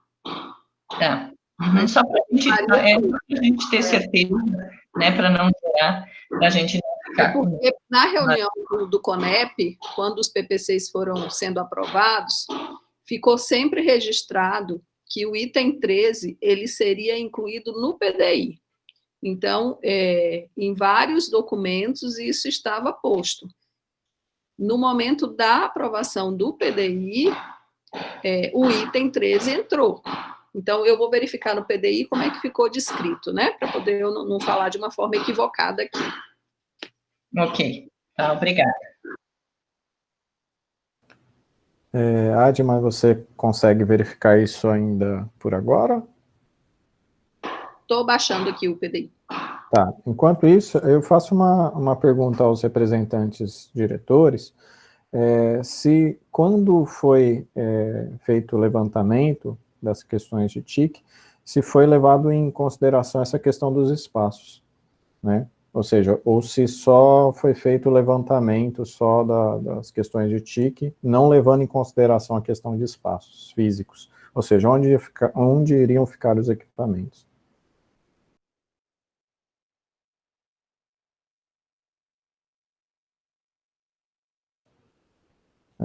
Speaker 3: Tá. Só para a gente ter certeza, né, para não gerar, para a gente não ficar...
Speaker 6: Porque na reunião do CONEP, quando os PPCs foram sendo aprovados, ficou sempre registrado que o item 13, ele seria incluído no PDI. Então, em vários documentos, isso estava posto. No momento da aprovação do PDI, o item 13 entrou. Então, eu vou verificar no PDI como é que ficou descrito, né? Para poder eu não falar de uma forma equivocada aqui.
Speaker 3: Ok, tá, obrigada.
Speaker 1: Adma, você consegue verificar isso ainda por agora?
Speaker 6: Estou baixando aqui o PDI.
Speaker 1: Tá, enquanto isso, eu faço uma pergunta aos representantes diretores, se quando foi feito o levantamento das questões de TIC, se foi levado em consideração essa questão dos espaços, né? Ou seja, ou se só foi feito o levantamento só das questões de TIC, não levando em consideração a questão de espaços físicos, ou seja, onde iriam ficar os equipamentos.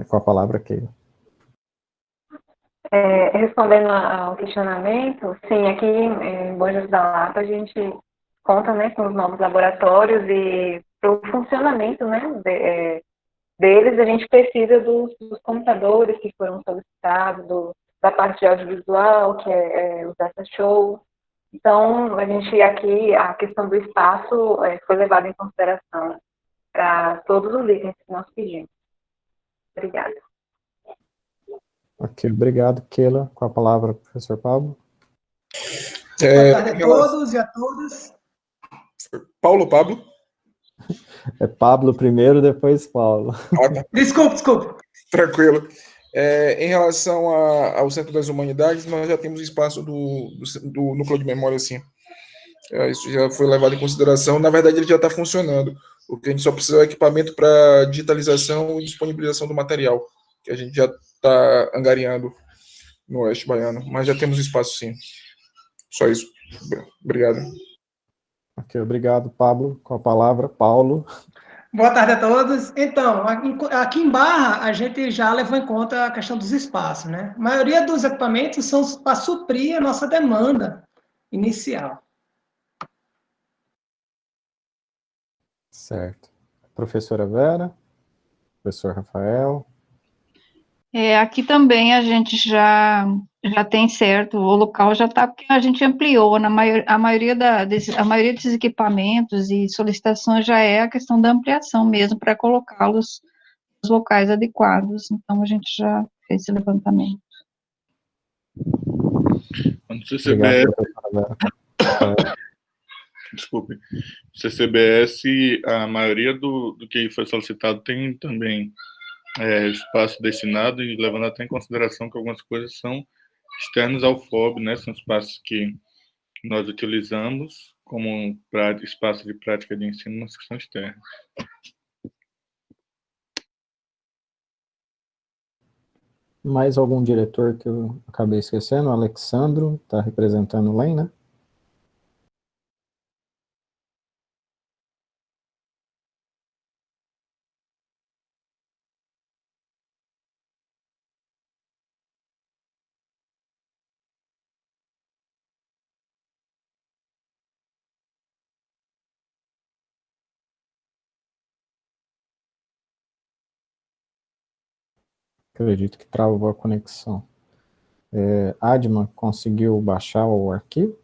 Speaker 1: Com a palavra, Keila.
Speaker 9: Respondendo ao questionamento, sim, aqui em Bom Jesus da Lapa a gente conta, né, com os novos laboratórios e para o funcionamento, né, deles, a gente precisa dos computadores que foram solicitados, da parte de audiovisual, que é os data shows. Então, a gente aqui, a questão do espaço foi levada em consideração para todos os itens que nós pedimos. Obrigada.
Speaker 1: Ok, obrigado, Keila. Com a palavra, professor Pablo.
Speaker 10: Boa tarde a todos e a todas.
Speaker 8: Pablo?
Speaker 1: É Pablo primeiro, depois Paulo.
Speaker 8: Tá.
Speaker 10: Desculpe.
Speaker 8: Tranquilo. Em relação ao Centro das Humanidades, nós já temos espaço do Núcleo de Memória, sim. Isso já foi levado em consideração. Na verdade, ele já está funcionando. O que a gente só precisa é o equipamento para digitalização e disponibilização do material, que a gente já está angariando no Oeste Baiano. Mas já temos espaço, sim. Só isso. Obrigado.
Speaker 1: Ok, obrigado, Pablo. Com a palavra, Paulo.
Speaker 10: Boa tarde a todos. Então, aqui em Barra, a gente já levou em conta a questão dos espaços, né? A maioria dos equipamentos são para suprir a nossa demanda inicial.
Speaker 1: Certo. Professora Vera, professor Rafael.
Speaker 7: Aqui também a gente já tem certo, o local já está, porque a gente ampliou, a maioria desses equipamentos e solicitações já é a questão da ampliação mesmo, para colocá-los nos locais adequados, então a gente já fez esse levantamento.
Speaker 4: No CCBS, desculpe, no CCBS, a maioria do que foi solicitado tem também espaço destinado, e levando até em consideração que algumas coisas são externos ao FOB, né? São espaços que nós utilizamos como espaço de prática de ensino, mas que são externos.
Speaker 1: Mais algum diretor que eu acabei esquecendo? O Alexandro está representando o LEM, né? Acredito que travou a conexão. Adma, conseguiu baixar o arquivo?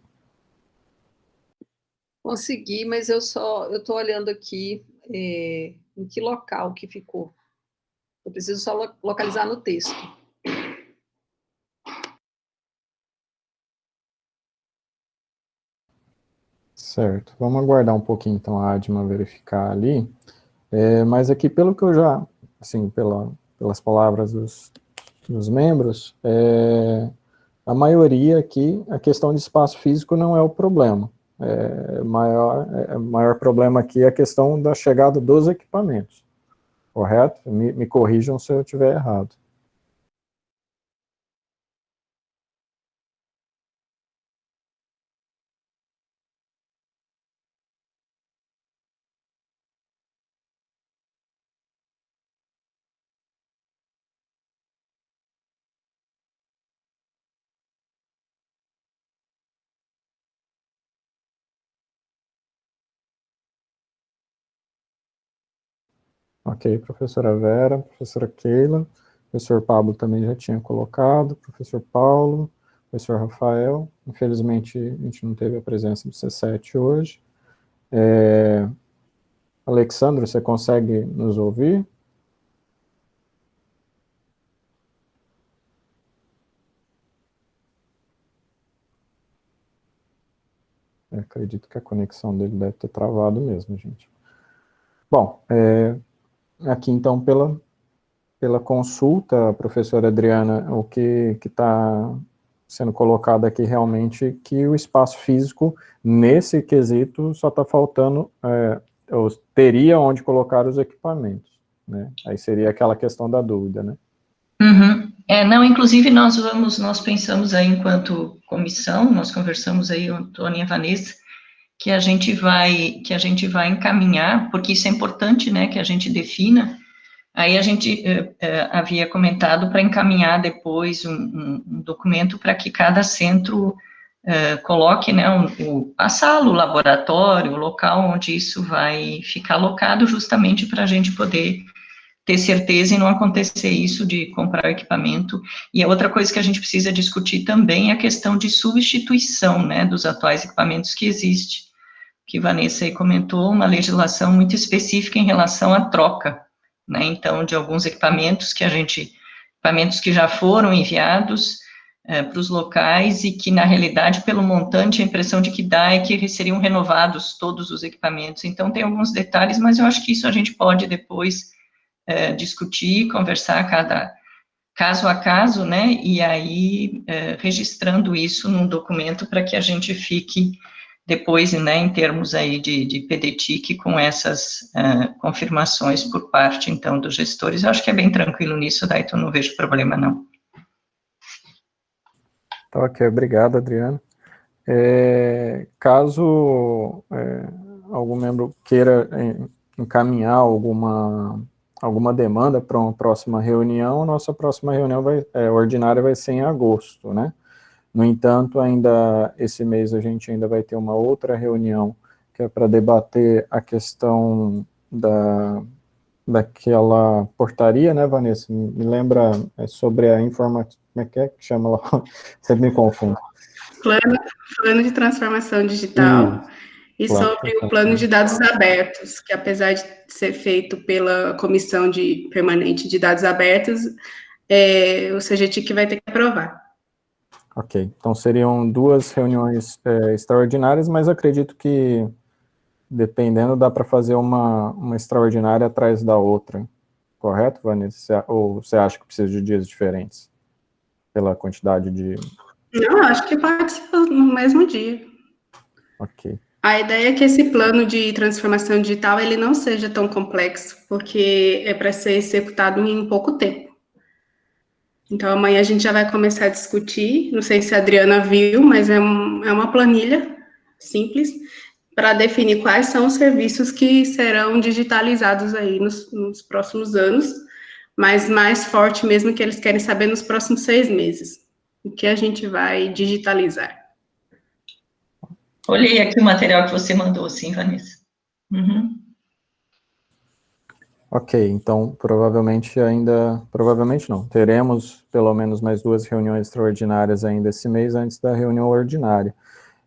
Speaker 6: Consegui, mas eu estou olhando aqui em que local que ficou. Eu preciso só localizar no texto.
Speaker 1: Certo. Vamos aguardar um pouquinho, então, a Adma verificar ali. Mas aqui, pelo que eu já, assim, pelas palavras dos membros, a maioria aqui, a questão de espaço físico não é o problema. O maior problema aqui é a questão da chegada dos equipamentos. Correto? Me corrijam se eu estiver errado. Ok, professora Vera, professora Keila, professor Pablo também já tinha colocado, professor Paulo, professor Rafael. Infelizmente, a gente não teve a presença do C7 hoje. Alexandre, você consegue nos ouvir? Eu acredito que a conexão dele deve ter travado mesmo, gente. Bom, aqui então, pela consulta, professora Adriana, o que está sendo colocado aqui realmente que o espaço físico, nesse quesito, só está faltando, teria onde colocar os equipamentos, né? Aí seria aquela questão da dúvida, né?
Speaker 3: Uhum. Não, inclusive nós pensamos aí enquanto comissão, nós conversamos aí, o Antônio e a Vanessa, que a gente vai encaminhar, porque isso é importante, né, que a gente defina. Aí a gente havia comentado para encaminhar depois um documento para que cada centro coloque, né, a sala, o laboratório, o local onde isso vai ficar alocado, justamente para a gente poder ter certeza e não acontecer isso de comprar equipamento. E a outra coisa que a gente precisa discutir também é a questão de substituição, né, dos atuais equipamentos que existe, que Vanessa aí comentou, uma legislação muito específica em relação à troca, né, então, de alguns equipamentos que já foram enviados para os locais e que, na realidade, pelo montante, a impressão de que dá é que seriam renovados todos os equipamentos. Então, tem alguns detalhes, mas eu acho que isso a gente pode depois discutir, conversar caso a caso, né, e aí registrando isso num documento para que a gente fique depois, né, em termos aí de PDTIC, com essas confirmações por parte, então, dos gestores. Eu acho que é bem tranquilo nisso, Dayton, não vejo problema, não.
Speaker 1: Ok, obrigado, Adriana. Caso algum membro queira encaminhar alguma demanda para uma próxima reunião, nossa próxima reunião ordinária vai ser em agosto, né? No entanto, ainda esse mês a gente ainda vai ter uma outra reunião que é para debater a questão daquela portaria, né, Vanessa? Me lembra sobre a informação, como é que chama lá? Sempre me confundo.
Speaker 2: Plano de transformação digital. E sobre o plano de dados abertos, que apesar de ser feito pela Comissão Permanente de Dados Abertos, o CGTIC vai ter que aprovar.
Speaker 1: Ok, então seriam 2 reuniões extraordinárias, mas acredito que, dependendo, dá para fazer uma extraordinária atrás da outra, correto, Vanessa? Ou você acha que precisa de dias diferentes? Pela quantidade de...
Speaker 2: Não, acho que pode ser no mesmo dia.
Speaker 1: Ok.
Speaker 2: A ideia é que esse plano de transformação digital ele não seja tão complexo, porque é para ser executado em pouco tempo. Então, amanhã a gente já vai começar a discutir, não sei se a Adriana viu, mas é uma planilha simples para definir quais são os serviços que serão digitalizados aí nos próximos anos, mas mais forte mesmo que eles querem saber nos próximos 6 meses, o que a gente vai digitalizar.
Speaker 3: Olhei aqui o material que você mandou, sim, Vanessa. Uhum.
Speaker 1: Ok, então provavelmente não, teremos pelo menos mais 2 reuniões extraordinárias ainda esse mês antes da reunião ordinária.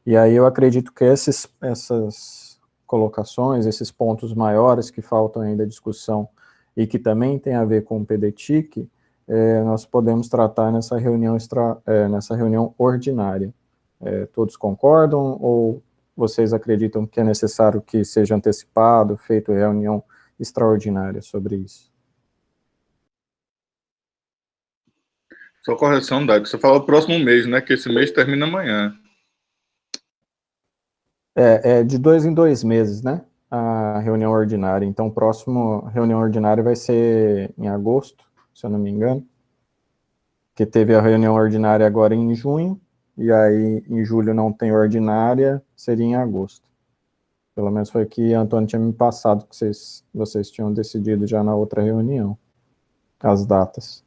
Speaker 1: E aí eu acredito que essas colocações, esses pontos maiores que faltam ainda discussão e que também tem a ver com o PDTIC, nós podemos tratar nessa reunião ordinária. Todos concordam ou vocês acreditam que é necessário que seja antecipado, feito reunião extraordinária sobre isso?
Speaker 4: Só correção, Dado, você falou próximo mês, né? Que esse mês termina amanhã.
Speaker 1: De 2 em 2 meses, né? A reunião ordinária. Então, próximo reunião ordinária vai ser em agosto, se eu não me engano. Que teve a reunião ordinária agora em junho, e aí em julho não tem ordinária, seria em agosto. Pelo menos foi o que a Antônio tinha me passado, que vocês tinham decidido já na outra reunião, as datas.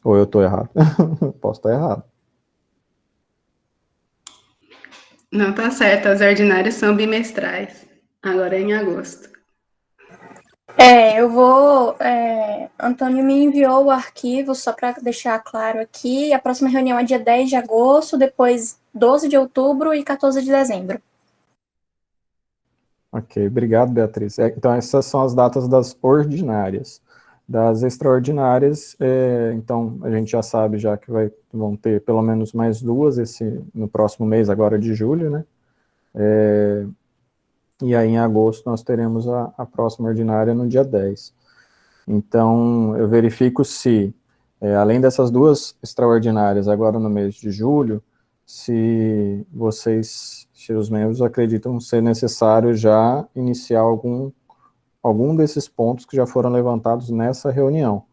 Speaker 1: Ou eu estou errado? Posso estar errado.
Speaker 2: Não, tá certo, as ordinárias são bimestrais, agora é em agosto.
Speaker 11: Antônio me enviou o arquivo, só para deixar claro aqui, a próxima reunião é dia 10 de agosto, depois 12 de outubro e 14 de dezembro.
Speaker 1: Ok, obrigado, Beatriz. Então, essas são as datas das ordinárias. Das extraordinárias, então, a gente já sabe já que vão ter pelo menos mais 2 no próximo mês, agora de julho, né? E aí, em agosto, nós teremos a próxima ordinária no dia 10. Então, eu verifico se, além dessas 2 extraordinárias, agora no mês de julho, se os membros acreditam ser necessário já iniciar algum desses pontos que já foram levantados nessa reunião,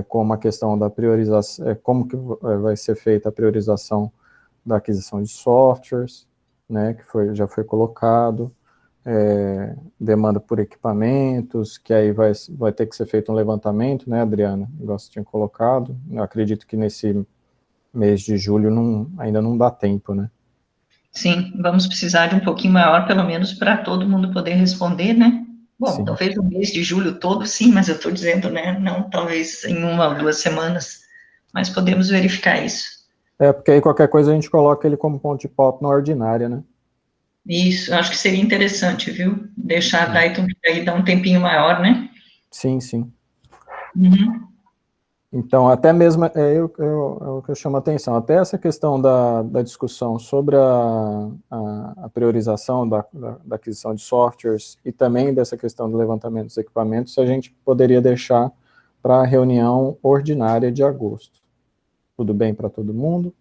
Speaker 1: como a questão da priorização, como que vai ser feita a priorização da aquisição de softwares, né, que já foi colocado, demanda por equipamentos, que aí vai ter que ser feito um levantamento, né, Adriana, igual você tinha colocado. Eu acredito que nesse mês de julho ainda não dá tempo, né?
Speaker 3: Sim, vamos precisar de um pouquinho maior, pelo menos, para todo mundo poder responder, né? Bom,
Speaker 1: Sim.
Speaker 3: talvez no mês de julho todo, sim, mas eu estou dizendo, né, não talvez em 1 ou 2 semanas, mas podemos verificar isso.
Speaker 1: Porque aí qualquer coisa a gente coloca ele como ponto de pauta na ordinária, né?
Speaker 3: Isso, acho que seria interessante, viu? Deixar a Dayton aí dar um tempinho maior, né?
Speaker 1: Sim, sim.
Speaker 3: Uhum.
Speaker 1: Então, até mesmo, é o que eu chamo a atenção, até essa questão da discussão sobre a priorização da aquisição de softwares e também dessa questão do levantamento dos equipamentos, a gente poderia deixar para a reunião ordinária de agosto. Tudo bem para todo mundo?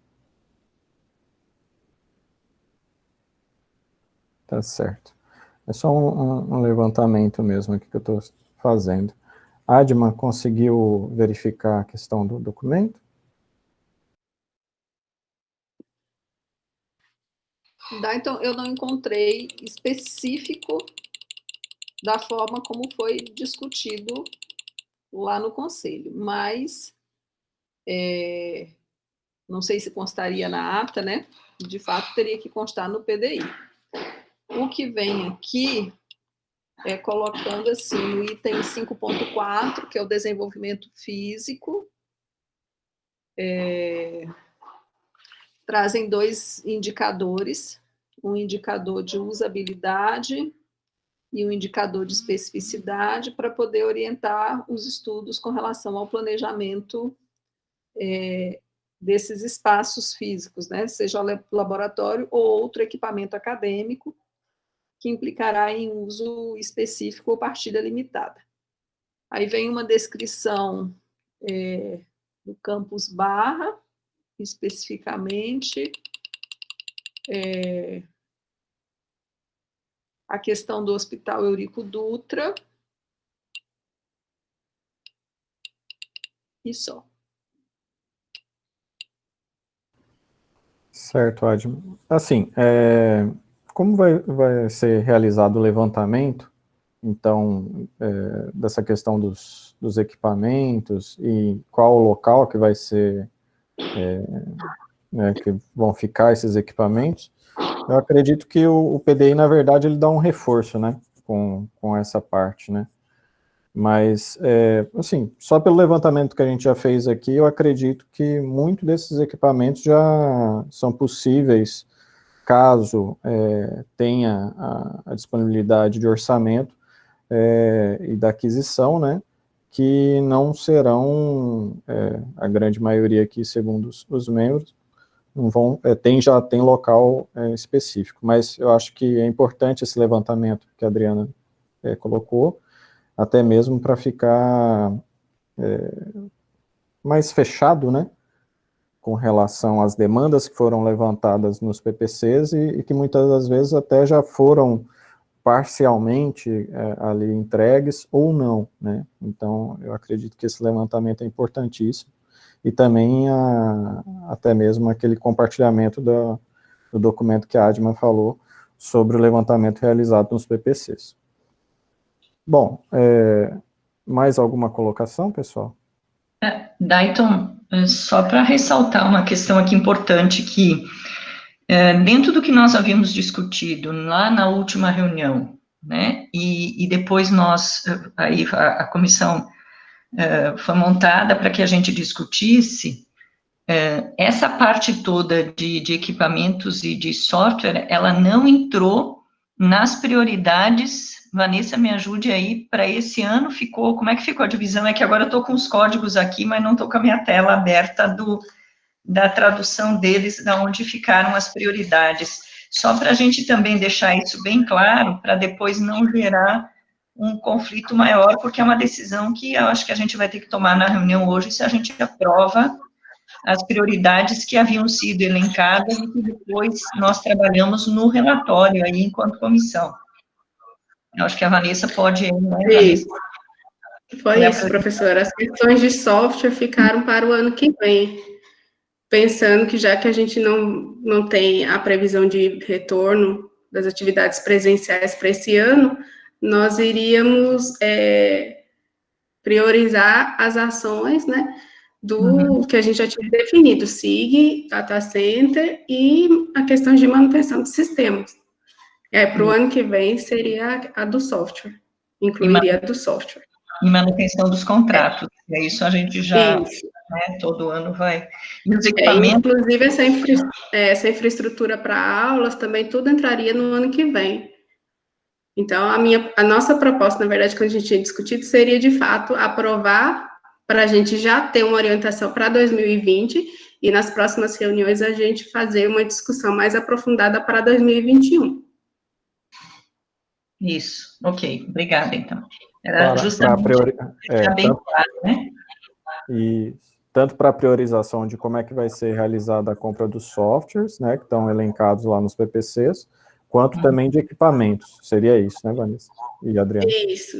Speaker 1: Tá certo. É só um levantamento mesmo aqui que eu estou fazendo. Adma conseguiu verificar a questão do documento?
Speaker 6: Então, eu não encontrei específico da forma como foi discutido lá no Conselho, mas não sei se constaria na ata, né? De fato, teria que constar no PDI. O que vem aqui é colocando assim, no item 5.4, que é o desenvolvimento físico, trazem 2 indicadores, um indicador de usabilidade e um indicador de especificidade para poder orientar os estudos com relação ao planejamento desses espaços físicos, né? Seja laboratório ou outro equipamento acadêmico, que implicará em uso específico ou partilha limitada. Aí vem uma descrição do campus Barra, especificamente, a questão do Hospital Eurico Dutra, e só.
Speaker 1: Certo, Adma. Assim, como vai ser realizado o levantamento, então, dessa questão dos equipamentos e qual o local que vai ser, né, que vão ficar esses equipamentos, eu acredito que o PDI, na verdade, ele dá um reforço, né, com essa parte, né. Mas, assim, só pelo levantamento que a gente já fez aqui, eu acredito que muitos desses equipamentos já são possíveis, caso tenha a disponibilidade de orçamento e da aquisição, né, que não serão, a grande maioria aqui, segundo os membros, não vão, já tem local específico, mas eu acho que é importante esse levantamento que a Adriana colocou, até mesmo para ficar mais fechado, né, com relação às demandas que foram levantadas nos PPCs e que muitas das vezes até já foram parcialmente ali entregues ou não, né, então eu acredito que esse levantamento é importantíssimo, e também até mesmo aquele compartilhamento do documento que a Adma falou sobre o levantamento realizado nos PPCs. Bom, mais alguma colocação, pessoal?
Speaker 3: Dayton, só para ressaltar uma questão aqui importante, que dentro do que nós havíamos discutido lá na última reunião, né, e depois aí a comissão foi montada para que a gente discutisse, essa parte toda de equipamentos e de software, ela não entrou nas prioridades. Vanessa, me ajude aí, para esse ano como é que ficou a divisão? É que agora eu estou com os códigos aqui, mas não estou com a minha tela aberta da tradução deles, da onde ficaram as prioridades. Só para a gente também deixar isso bem claro, para depois não gerar um conflito maior, porque é uma decisão que eu acho que a gente vai ter que tomar na reunião hoje, se a gente aprova as prioridades que haviam sido elencadas e que depois nós trabalhamos no relatório aí, enquanto comissão. Eu acho que a Vanessa pode... Né,
Speaker 2: isso. Foi isso, professora. As questões de software ficaram para o ano que vem, pensando que já que a gente não tem a previsão de retorno das atividades presenciais para esse ano, nós iríamos priorizar as ações, né, que a gente já tinha definido, SIG, Data Center e a questão de manutenção de sistemas. Para o ano que vem seria a do software. incluiria do software.
Speaker 3: E manutenção dos contratos, isso a gente já,
Speaker 2: Isso.
Speaker 3: né, todo ano vai. E os equipamentos...
Speaker 2: Inclusive, essa infraestrutura para aulas também tudo entraria no ano que vem. Então, a nossa proposta, na verdade, que a gente tinha discutido, seria, de fato, aprovar para a gente já ter uma orientação para 2020 e nas próximas reuniões a gente fazer uma discussão mais aprofundada para 2021.
Speaker 3: Isso, ok, obrigada, então. Era justamente
Speaker 1: para
Speaker 3: bem claro, né?
Speaker 1: E tanto para a priorização de como é que vai ser realizada a compra dos softwares, né, que estão elencados lá nos PPCs, quanto também de equipamentos. Seria isso, né, Vanessa e Adriana?
Speaker 2: Isso.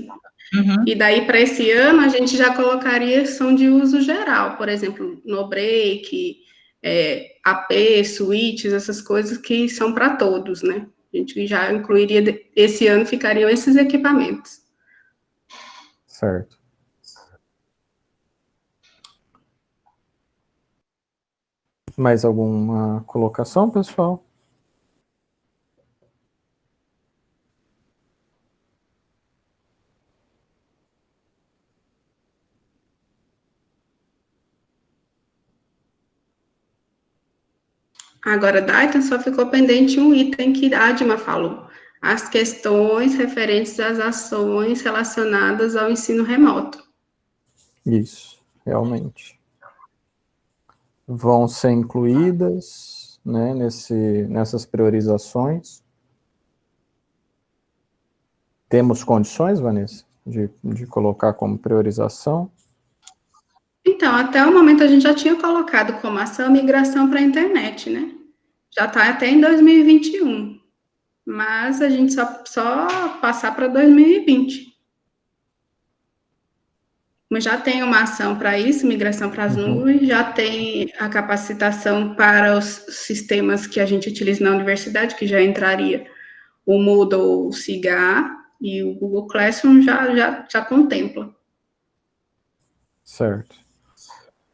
Speaker 2: E daí, para esse ano, a gente já colocaria som de uso geral, por exemplo, no break, AP, switches, essas coisas que são para todos, né? A gente já incluiria, esse ano ficariam esses equipamentos.
Speaker 1: Certo. Mais alguma colocação, pessoal?
Speaker 2: Agora, Dayton, só ficou pendente um item que a Adma falou. As questões referentes às ações relacionadas ao ensino remoto.
Speaker 1: Isso, realmente. Vão ser incluídas, né, nessas priorizações. Temos condições, Vanessa, de colocar como priorização?
Speaker 2: Então, até o momento a gente já tinha colocado como ação a migração para a internet, né? Já está até em 2021, mas a gente só passar para 2020. Mas já tem uma ação para isso, migração para as nuvens, já tem a capacitação para os sistemas que a gente utiliza na universidade, que já entraria o Moodle, o SIGA e o Google Classroom já contempla.
Speaker 1: Certo.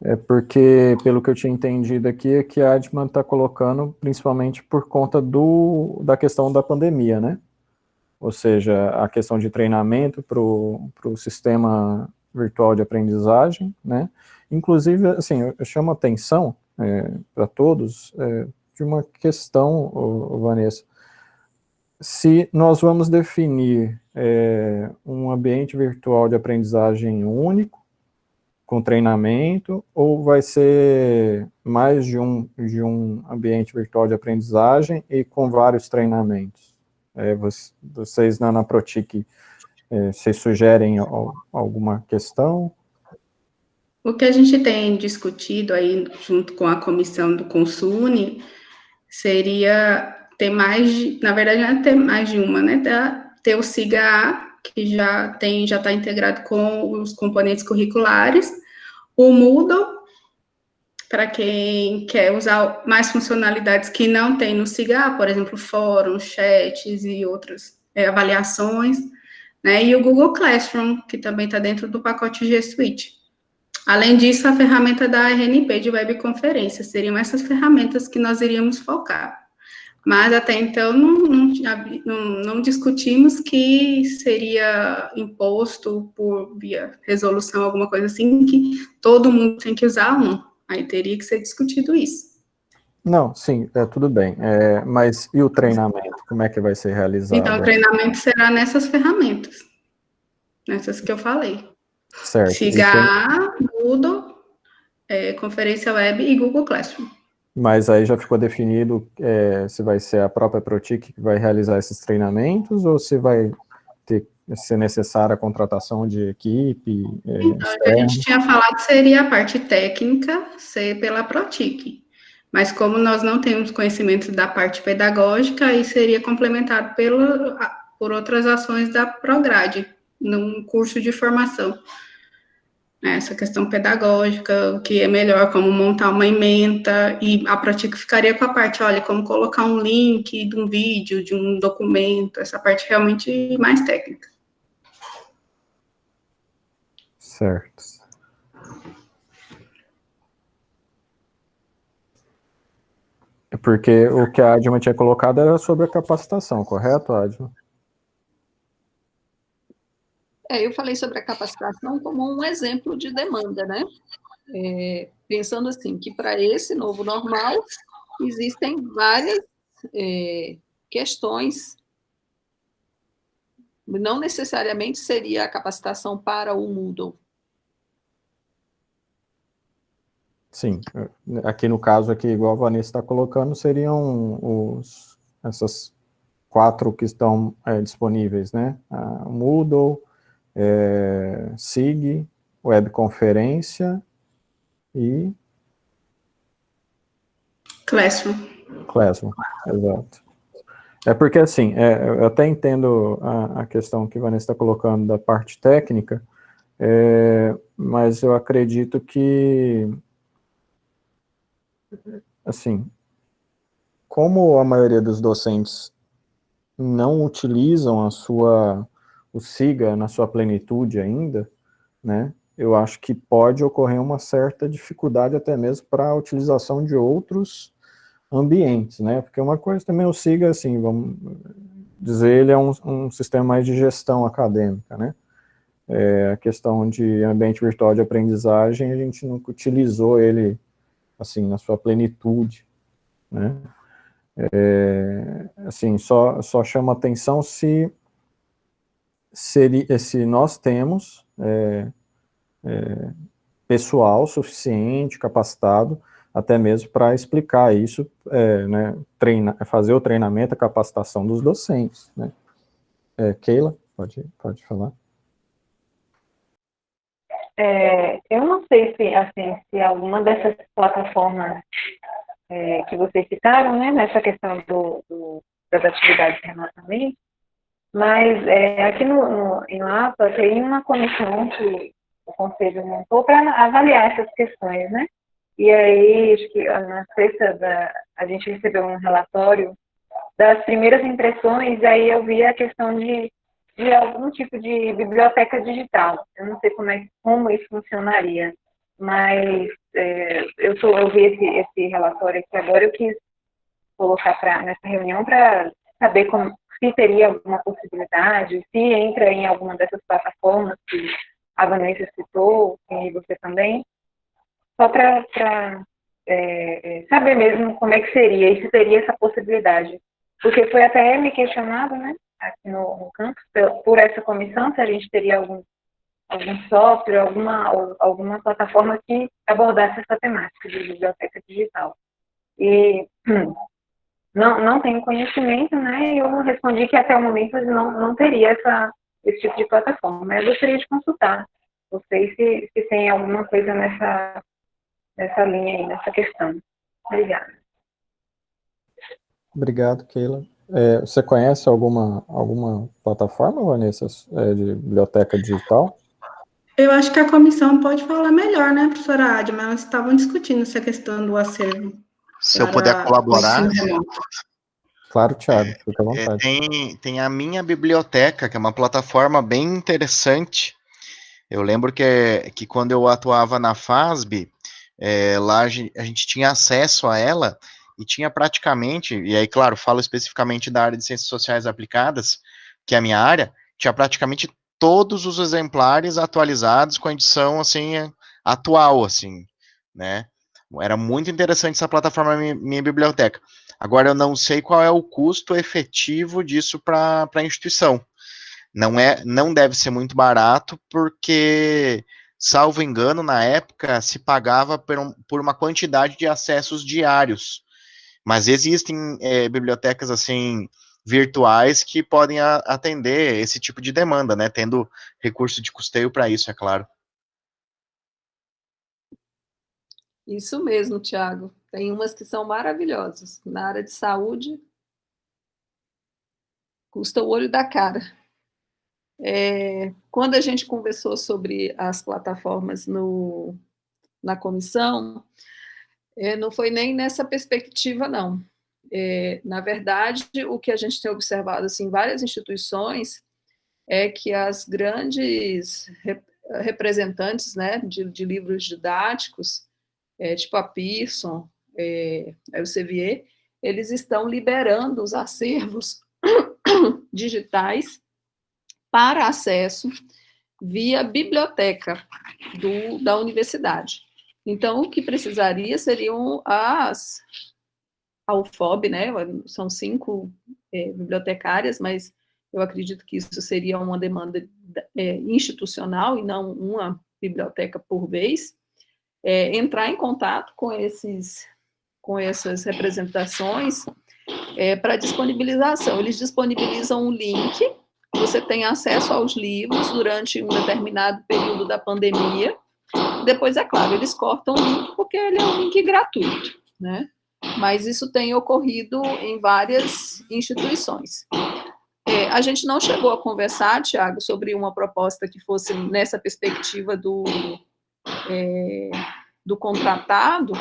Speaker 1: É porque, pelo que eu tinha entendido aqui, é que a Adman está colocando principalmente por conta da questão da pandemia, né? Ou seja, a questão de treinamento para o sistema virtual de aprendizagem, né? Inclusive, assim, eu chamo a atenção para todos de uma questão, Vanessa. Se nós vamos definir um ambiente virtual de aprendizagem único, com treinamento, ou vai ser mais de um ambiente virtual de aprendizagem e com vários treinamentos? Vocês na Protic, vocês sugerem alguma questão?
Speaker 2: O que a gente tem discutido aí, junto com a comissão do Consune, seria ter na verdade, não é ter mais de uma, né? Ter o SIGA, que já está integrado com os componentes curriculares, o Moodle, para quem quer usar mais funcionalidades que não tem no SIGA, por exemplo, fóruns, chats e outras avaliações, né? E o Google Classroom, que também está dentro do pacote G Suite. Além disso, a ferramenta da RNP de webconferência, seriam essas ferramentas que nós iríamos focar. Mas até então não discutimos que seria imposto via resolução, alguma coisa assim, que todo mundo tem que usar um. Aí teria que ser discutido isso.
Speaker 1: Não, sim, tudo bem. Mas e o treinamento? Como é que vai ser realizado?
Speaker 2: Então, o treinamento será nessas ferramentas, nessas que eu falei.
Speaker 1: Certo.
Speaker 2: SIGA, Moodle, Conferência Web e Google Classroom.
Speaker 1: Mas aí já ficou definido se vai ser a própria Protic que vai realizar esses treinamentos ou se vai ser necessária a contratação de equipe?
Speaker 2: Então, a gente tinha falado que seria a parte técnica ser pela Protic, mas como nós não temos conhecimento da parte pedagógica, aí seria complementado por outras ações da Prograde, num curso de formação. Essa questão pedagógica, o que é melhor, como montar uma ementa, e a Protic ficaria com a parte, olha, como colocar um link de um vídeo, de um documento, essa parte realmente mais técnica.
Speaker 1: Certo. Porque o que a Adma tinha colocado era sobre a capacitação, correto, Adma?
Speaker 6: Eu falei sobre a capacitação como um exemplo de demanda, né? Pensando assim, que para esse novo normal existem várias questões, não necessariamente seria a capacitação para o Moodle.
Speaker 1: Sim, aqui no caso, aqui, igual a Vanessa está colocando, seriam essas 4 que estão disponíveis, né? O Moodle, SIG, webconferência e...
Speaker 2: Classroom,
Speaker 1: exato. É porque, assim, eu até entendo a questão que a Vanessa está colocando da parte técnica, mas eu acredito que, assim, como a maioria dos docentes não utilizam o SIGA na sua plenitude ainda, né, eu acho que pode ocorrer uma certa dificuldade até mesmo para a utilização de outros ambientes, né, porque uma coisa também o SIGA, assim, vamos dizer, ele é um sistema mais de gestão acadêmica, né, a questão de ambiente virtual de aprendizagem, a gente nunca utilizou ele, assim, na sua plenitude, né, assim, só chama atenção se nós temos pessoal suficiente, capacitado, até mesmo para explicar isso, né, fazer o treinamento, a capacitação dos docentes, né. Keila, pode falar.
Speaker 9: Eu não sei se, assim, se alguma dessas plataformas que vocês citaram, né, nessa questão das atividades de relacionamento, mas aqui em Lapa tem uma comissão que o Conselho montou para avaliar essas questões, né? E aí, acho que na sexta a gente recebeu um relatório das primeiras impressões, e aí eu vi a questão de algum tipo de biblioteca digital. Eu não sei como isso funcionaria, mas eu vi esse relatório aqui agora, eu quis colocar nessa reunião para saber se teria alguma possibilidade, se entra em alguma dessas plataformas que a Vanessa citou, e você também, só para saber mesmo como é que seria, e se teria essa possibilidade. Porque foi até me questionado, né, aqui no campus, por essa comissão, se a gente teria algum software, alguma plataforma que abordasse essa temática de biblioteca digital. E não tenho conhecimento, né, e eu respondi que até o momento não teria esse tipo de plataforma, mas eu gostaria de consultar vocês se tem alguma coisa nessa linha aí, nessa questão. Obrigada.
Speaker 1: Obrigado, Keila. Você conhece alguma plataforma, Vanessa, de biblioteca digital?
Speaker 2: Eu acho que a comissão pode falar melhor, né, professora Adi, mas nós estavam discutindo essa questão do acervo.
Speaker 12: Se eu puder colaborar.
Speaker 1: Claro, Thiago, fica à vontade.
Speaker 12: Tem a Minha Biblioteca, que é uma plataforma bem interessante. Eu lembro que quando eu atuava na FASB, lá a gente tinha acesso a ela e tinha praticamente, e aí, claro, falo especificamente da área de Ciências Sociais Aplicadas, que é a minha área, tinha praticamente todos os exemplares atualizados com a edição, assim, atual, assim, né? Era muito interessante essa plataforma Minha Biblioteca. Agora, eu não sei qual é o custo efetivo disso para a instituição. Não deve ser muito barato, porque, salvo engano, na época, se pagava por uma quantidade de acessos diários. Mas existem bibliotecas, assim, virtuais que podem atender esse tipo de demanda, né? Tendo recurso de custeio para isso, é claro.
Speaker 6: Isso mesmo, Tiago. Tem umas que são maravilhosas. Na área de saúde, custa o olho da cara. Quando a gente conversou sobre as plataformas na comissão, não foi nem nessa perspectiva, não. Na verdade, o que a gente tem observado assim, em várias instituições é que as grandes representantes, né, de livros didáticos, tipo a Pearson, a Elsevier, eles estão liberando os acervos digitais para acesso via biblioteca da universidade. Então, o que precisaria seriam a UFOB, né? São 5 bibliotecárias, mas eu acredito que isso seria uma demanda institucional e não uma biblioteca por vez, entrar em contato com essas representações para disponibilização. Eles disponibilizam um link, você tem acesso aos livros durante um determinado período da pandemia. Depois, é claro, eles cortam o link porque ele é um link gratuito, né? Mas isso tem ocorrido em várias instituições. A gente não chegou a conversar, Tiago, sobre uma proposta que fosse nessa perspectiva do contratado,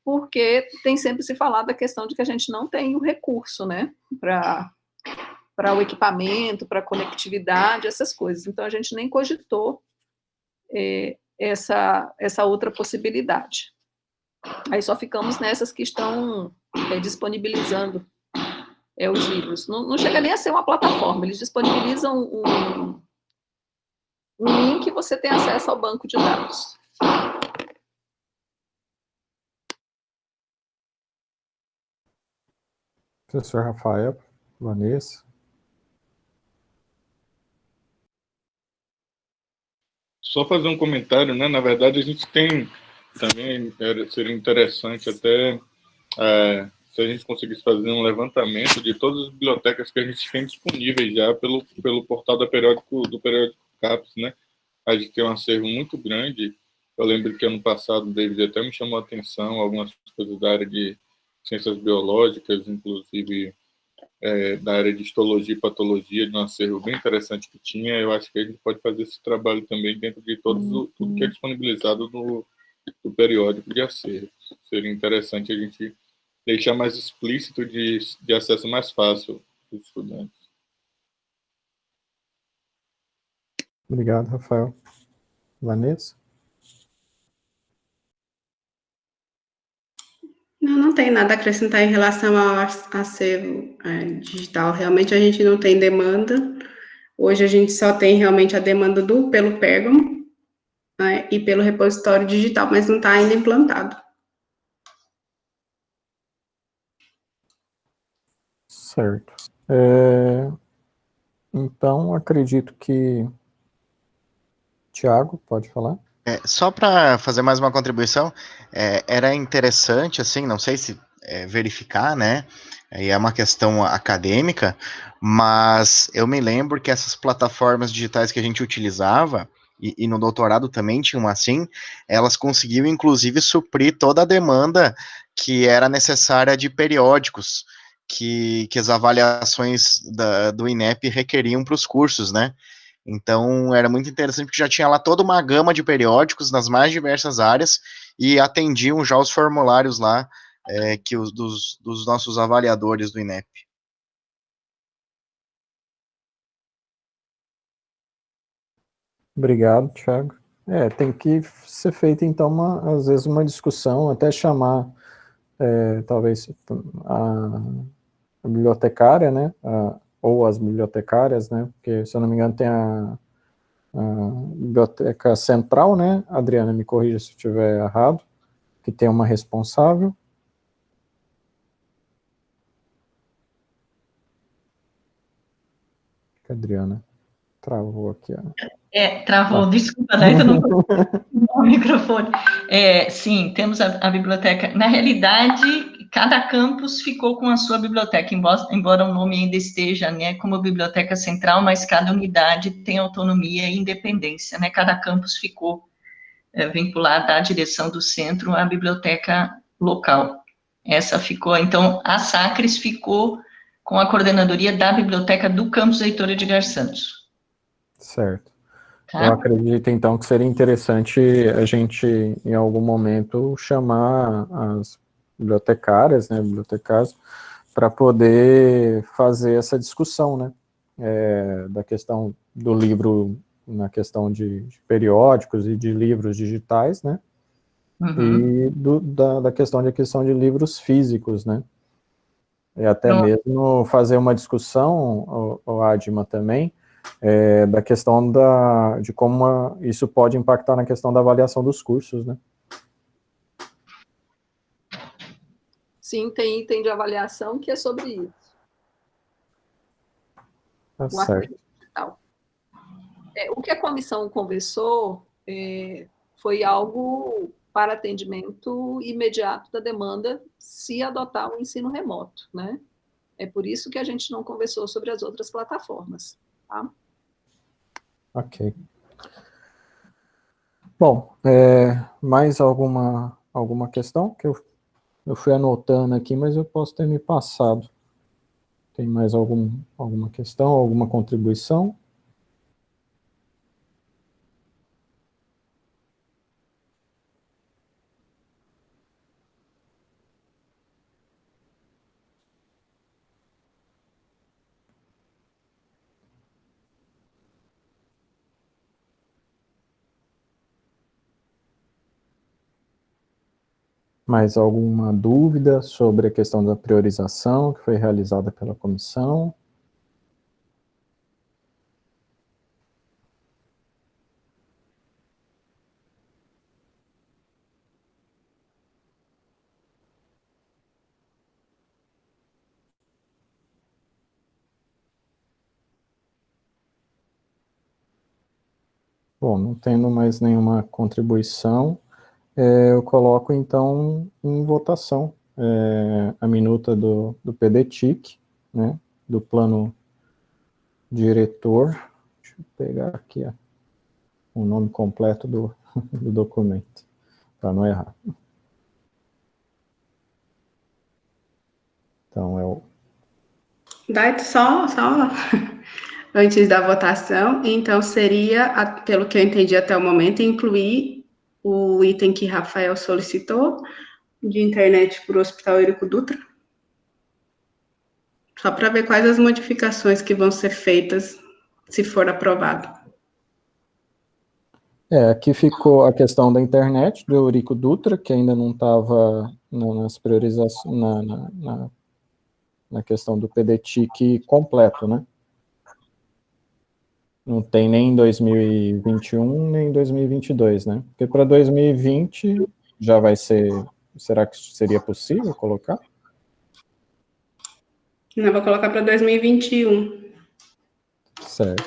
Speaker 6: porque tem sempre se falado da questão de que a gente não tem o recurso, né, para o equipamento, para a conectividade, essas coisas. Então, a gente nem cogitou essa outra possibilidade. Aí só ficamos nessas que estão disponibilizando os livros. Não chega nem a ser uma plataforma, eles disponibilizam um link e você tem acesso ao banco de dados.
Speaker 1: Professor Rafael, Vanessa.
Speaker 4: Só fazer um comentário, né? Na verdade, a gente tem também, seria interessante até se a gente conseguisse fazer um levantamento de todas as bibliotecas que a gente tem disponíveis já pelo portal do periódico CAPES, né? A gente tem um acervo muito grande. Eu lembro que ano passado o David até me chamou a atenção algumas coisas da área de ciências biológicas, inclusive da área de histologia e patologia, de um acervo bem interessante que tinha. Eu acho que a gente pode fazer esse trabalho também dentro de tudo que é disponibilizado no periódico de acervos. Seria interessante a gente deixar mais explícito de acesso mais fácil para os estudantes.
Speaker 1: Obrigado, Rafael. Vanessa?
Speaker 2: Não tem nada a acrescentar em relação ao acervo digital. Realmente a gente não tem demanda. Hoje a gente só tem realmente a demanda pelo Pergamo, né, e pelo repositório digital, mas não está ainda implantado.
Speaker 1: Certo. Então, acredito que Tiago, pode falar?
Speaker 12: Só para fazer mais uma contribuição, era interessante, assim, não sei se verificar, né, é uma questão acadêmica, mas eu me lembro que essas plataformas digitais que a gente utilizava, e no doutorado também tinha uma assim, elas conseguiam, inclusive, suprir toda a demanda que era necessária de periódicos, que as avaliações do INEP requeriam para os cursos, né? Então, era muito interessante, porque já tinha lá toda uma gama de periódicos nas mais diversas áreas e atendiam já os formulários lá dos nossos avaliadores do INEP.
Speaker 1: Obrigado, Thiago. Tem que ser feita, então, às vezes, uma discussão, até chamar, talvez, a bibliotecária, né, ou as bibliotecárias, né, porque, se eu não me engano, tem a biblioteca central, né, Adriana, me corrija se eu estiver errado, que tem uma responsável. Adriana travou aqui,
Speaker 3: Travou, desculpa, daí eu não o microfone. Sim, temos a biblioteca. Na realidade, cada campus ficou com a sua biblioteca, embora o nome ainda esteja, né, como biblioteca central, mas cada unidade tem autonomia e independência, né? Cada campus ficou vinculado à direção do centro, à biblioteca local. Essa ficou, então, a Sacres ficou com a coordenadoria da biblioteca do campus Heitor Edgar Santos.
Speaker 1: Certo.
Speaker 3: Tá?
Speaker 1: Eu acredito, então, que seria interessante a gente, em algum momento, chamar as bibliotecárias, né, bibliotecários, para poder fazer essa discussão, né, da questão do livro, na questão de periódicos e de livros digitais, né, e da questão de aquisição de livros físicos, né, e até mesmo fazer uma discussão, o Adma também, da questão de como isso pode impactar na questão da avaliação dos cursos, né?
Speaker 6: Sim, tem item de avaliação que é sobre isso.
Speaker 1: Tá certo.
Speaker 6: O que a comissão conversou foi algo para atendimento imediato da demanda se adotar o ensino remoto, né? É por isso que a gente não conversou sobre as outras plataformas, tá?
Speaker 1: Ok. Bom, mais alguma questão que eu fui anotando aqui, mas eu posso ter me passado. Tem mais alguma questão, alguma contribuição? Mais alguma dúvida sobre a questão da priorização que foi realizada pela comissão? Bom, não tendo mais nenhuma contribuição, eu coloco, então, em votação a minuta do PDTIC, né, do plano diretor. Deixa eu pegar aqui o nome completo do documento, para não errar. Então, é o...
Speaker 2: Daí, só antes da votação, então seria, pelo que eu entendi até o momento, incluir o item que Rafael solicitou, de internet para o Hospital Eurico Dutra, só para ver quais as modificações que vão ser feitas, se for aprovado.
Speaker 1: Aqui ficou a questão da internet, do Eurico Dutra, que ainda não estava nas priorizações, na questão do PDTIC completo, né? Não tem nem em 2021, nem em 2022, né? Porque para 2020 já vai ser... Será que seria possível colocar?
Speaker 2: Não, vou colocar para 2021.
Speaker 1: Certo.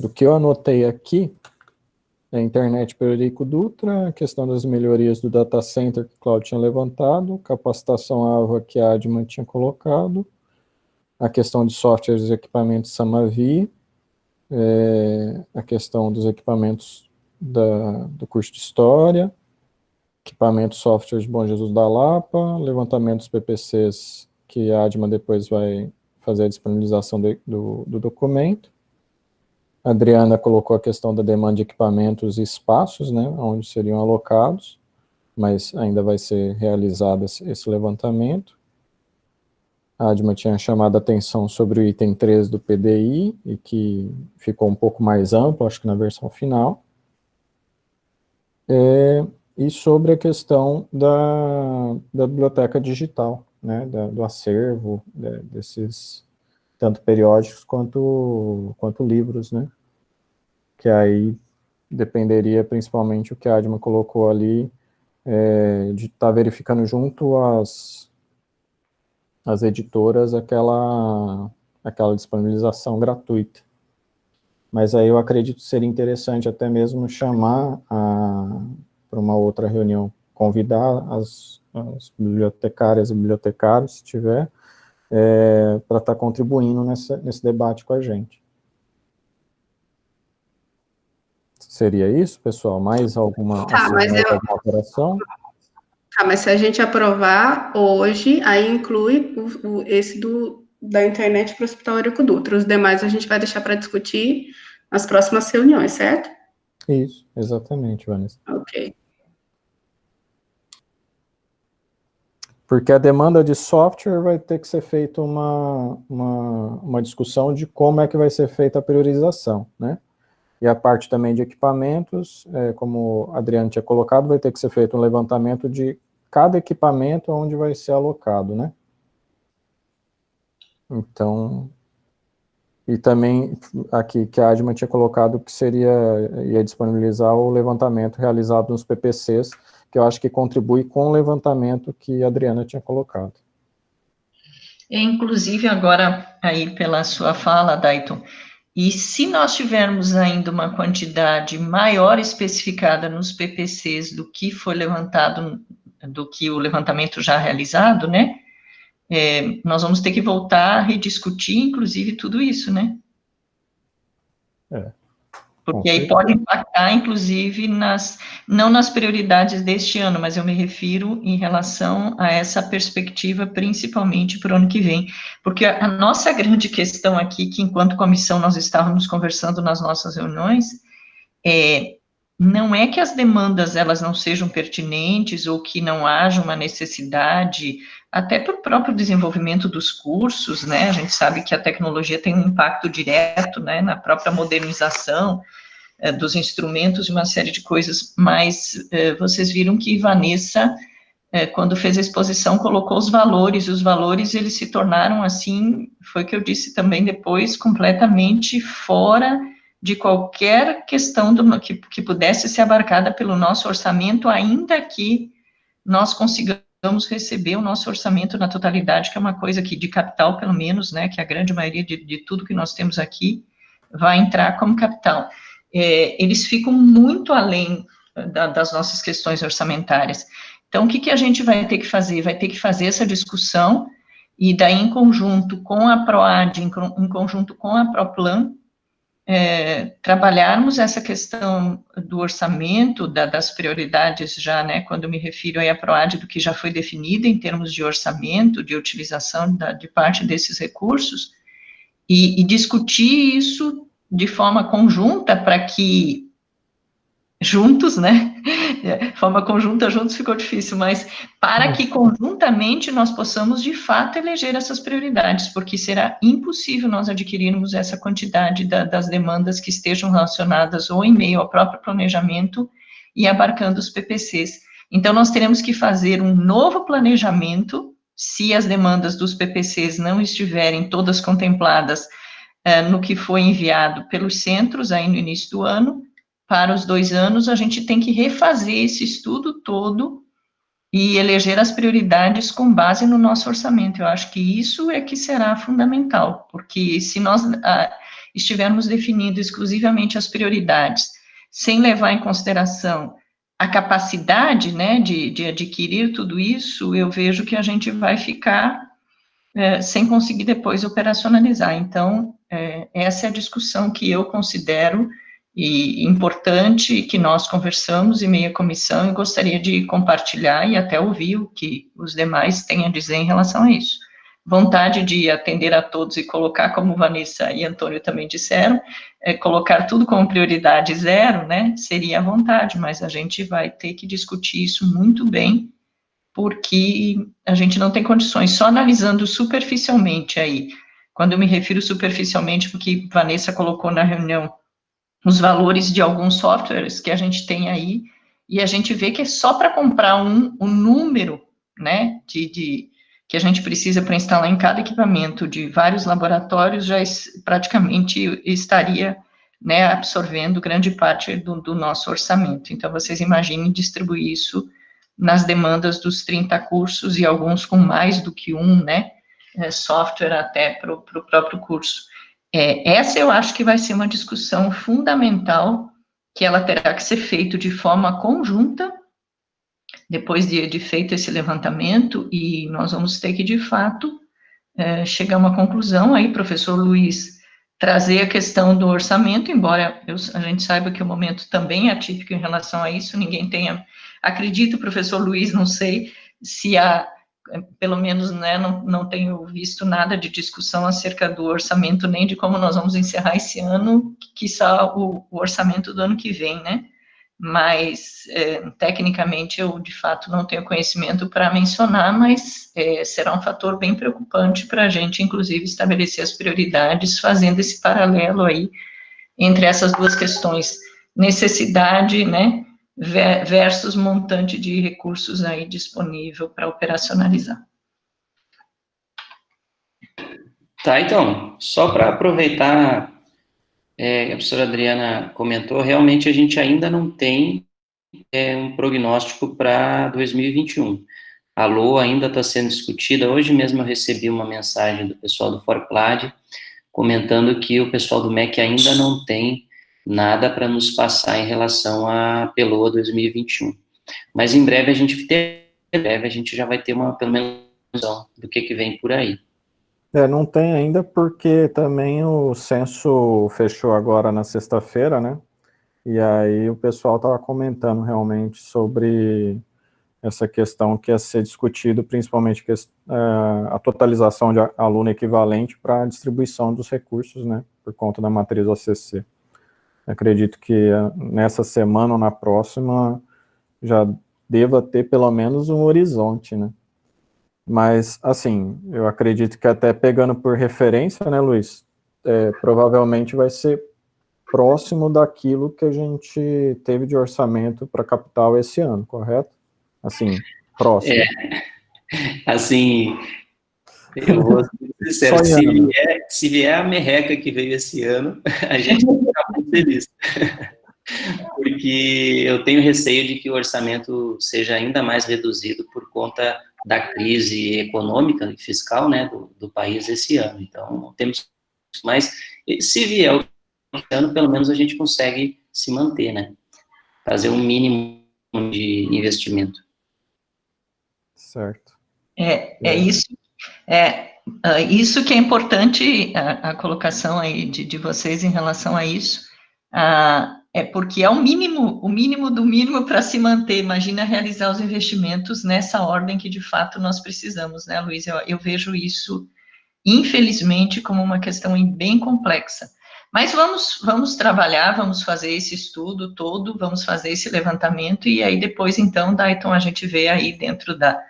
Speaker 1: Do que eu anotei aqui, a internet para Eurico Dutra, a questão das melhorias do data center que o Cláudio tinha levantado, capacitação AVA que a Adman tinha colocado, a questão de softwares e equipamentos Samavi, a questão dos equipamentos do curso de História, equipamentos softwares Bom Jesus da Lapa, levantamento dos PPCs que a Adman depois vai fazer a disponibilização do documento. A Adriana colocou a questão da demanda de equipamentos e espaços, né, onde seriam alocados, mas ainda vai ser realizado esse levantamento. A Adma tinha chamado a atenção sobre o item 3 do PDI, e que ficou um pouco mais amplo, acho que na versão final. E sobre a questão da biblioteca digital, né, do acervo, desses tanto periódicos quanto livros, né, que aí dependeria principalmente o que a Adma colocou ali, de estar verificando junto às editoras aquela disponibilização gratuita. Mas aí eu acredito que seria interessante até mesmo chamar para uma outra reunião, convidar as bibliotecárias e bibliotecários, se tiver, para estar contribuindo nesse debate com a gente. Seria isso, pessoal? Mais alguma alteração?
Speaker 2: Tá, mas se a gente aprovar hoje, aí inclui esse da internet para o Hospital Eurico Dutra. Os demais a gente vai deixar para discutir nas próximas reuniões, certo?
Speaker 1: Isso, exatamente, Vanessa.
Speaker 2: Ok.
Speaker 1: Porque a demanda de software vai ter que ser feita uma discussão de como é que vai ser feita a priorização, né? E a parte também de equipamentos, como a Adriana tinha colocado, vai ter que ser feito um levantamento de cada equipamento onde vai ser alocado, né? Então, e também aqui que a Adma tinha colocado que ia disponibilizar o levantamento realizado nos PPCs, que eu acho que contribui com o levantamento que a Adriana tinha colocado.
Speaker 3: Inclusive, agora, aí pela sua fala, Dayton, e se nós tivermos ainda uma quantidade maior especificada nos PPCs do que foi levantado, do que o levantamento já realizado, né, nós vamos ter que voltar a rediscutir, inclusive, tudo isso, né? Porque aí pode impactar, inclusive, não nas prioridades deste ano, mas eu me refiro em relação a essa perspectiva, principalmente para o ano que vem. Porque a nossa grande questão aqui, que enquanto comissão nós estávamos conversando nas nossas reuniões, não é que as demandas elas não sejam pertinentes ou que não haja uma necessidade, até para o próprio desenvolvimento dos cursos, né, a gente sabe que a tecnologia tem um impacto direto, né, na própria modernização dos instrumentos e uma série de coisas, mas vocês viram que Vanessa, quando fez a exposição, colocou os valores, e os valores eles se tornaram assim, foi o que eu disse também depois, completamente fora de qualquer questão que pudesse ser abarcada pelo nosso orçamento, ainda que nós consigamos receber o nosso orçamento na totalidade, que é uma coisa que, de capital, pelo menos, né, que a grande maioria de tudo que nós temos aqui vai entrar como capital. Eles ficam muito além das nossas questões orçamentárias. Então, o que a gente vai ter que fazer? Vai ter que fazer essa discussão, e daí, em conjunto com a PROAD, em conjunto com a PROPLAN, trabalharmos essa questão do orçamento, das prioridades já, né, quando eu me refiro aí à PROAD, do que já foi definido em termos de orçamento, de utilização de parte desses recursos, e discutir isso de forma conjunta para que juntos, né, forma conjunta, juntos ficou difícil, mas para que conjuntamente nós possamos, de fato, eleger essas prioridades, porque será impossível nós adquirirmos essa quantidade das demandas que estejam relacionadas ou em meio ao próprio planejamento e abarcando os PPCs. Então, nós teremos que fazer um novo planejamento, se as demandas dos PPCs não estiverem todas contempladas no que foi enviado pelos centros aí no início do ano. Para os 2 anos, a gente tem que refazer esse estudo todo e eleger as prioridades com base no nosso orçamento. Eu acho que isso é que será fundamental, porque se nós estivermos definindo exclusivamente as prioridades, sem levar em consideração a capacidade, né, de adquirir tudo isso, eu vejo que a gente vai ficar sem conseguir depois operacionalizar. Então, essa é a discussão que eu considero importante, que nós conversamos em meia comissão, e gostaria de compartilhar e até ouvir o que os demais têm a dizer em relação a isso. Vontade de atender a todos e colocar, como Vanessa e Antônio também disseram, colocar tudo como prioridade 0, né, seria a vontade, mas a gente vai ter que discutir isso muito bem, porque a gente não tem condições, só analisando superficialmente aí, quando eu me refiro superficialmente, porque Vanessa colocou na reunião os valores de alguns softwares que a gente tem aí, e a gente vê que é só para comprar um número, né, que a gente precisa para instalar em cada equipamento de vários laboratórios, já praticamente estaria, né, absorvendo grande parte do nosso orçamento. Então, vocês imaginem distribuir isso nas demandas dos 30 cursos, e alguns com mais do que um, né, software até para o próprio curso. Essa eu acho que vai ser uma discussão fundamental, que ela terá que ser feita de forma conjunta, depois de feito esse levantamento, e nós vamos ter que, de fato, chegar a uma conclusão. Aí, professor Luiz, trazer a questão do orçamento, embora a gente saiba que o momento também é atípico em relação a isso, ninguém tenha, acredito, professor Luiz, não sei se pelo menos, né, não tenho visto nada de discussão acerca do orçamento, nem de como nós vamos encerrar esse ano, quiçá o orçamento do ano que vem, né, mas, tecnicamente, eu, de fato, não tenho conhecimento para mencionar, mas será um fator bem preocupante para a gente, inclusive, estabelecer as prioridades, fazendo esse paralelo aí entre essas duas questões, necessidade, né, versus montante de recursos aí disponível para operacionalizar.
Speaker 13: Tá, então, só para aproveitar, a professora Adriana comentou, realmente a gente ainda não tem um prognóstico para 2021. A LOA ainda está sendo discutida. Hoje mesmo eu recebi uma mensagem do pessoal do Forplad comentando que o pessoal do MEC ainda não tem nada para nos passar em relação à PELOA 2021. Mas em breve a gente já vai ter pelo menos, noção do que vem por aí.
Speaker 1: Não tem ainda porque também o censo fechou agora na sexta-feira, né? E aí o pessoal estava comentando realmente sobre essa questão que ia ser discutido, principalmente a totalização de aluno equivalente para a distribuição dos recursos, né? Por conta da matriz OCC. Acredito que nessa semana ou na próxima já deva ter pelo menos um horizonte, né? Mas, assim, eu acredito que até pegando por referência, né, Luiz, provavelmente vai ser próximo daquilo que a gente teve de orçamento para capital esse ano, correto? Assim, próximo.
Speaker 13: Assim, eu vou ser sincero, se vier a merreca que veio esse ano, a gente vai ficar muito feliz. Porque eu tenho receio de que o orçamento seja ainda mais reduzido por conta da crise econômica e fiscal, né, do país esse ano. Então, temos, mas se vier o ano, pelo menos a gente consegue se manter, né, fazer um mínimo de investimento.
Speaker 1: Certo.
Speaker 3: Isso que é importante, a colocação aí de vocês em relação a isso, porque é o mínimo do mínimo para se manter. Imagina realizar os investimentos nessa ordem que de fato nós precisamos, né, Luiz? Eu vejo isso, infelizmente, como uma questão bem complexa. Mas vamos trabalhar, vamos fazer esse estudo todo, vamos fazer esse levantamento, e aí depois, então, Dayton, a gente vê aí dentro da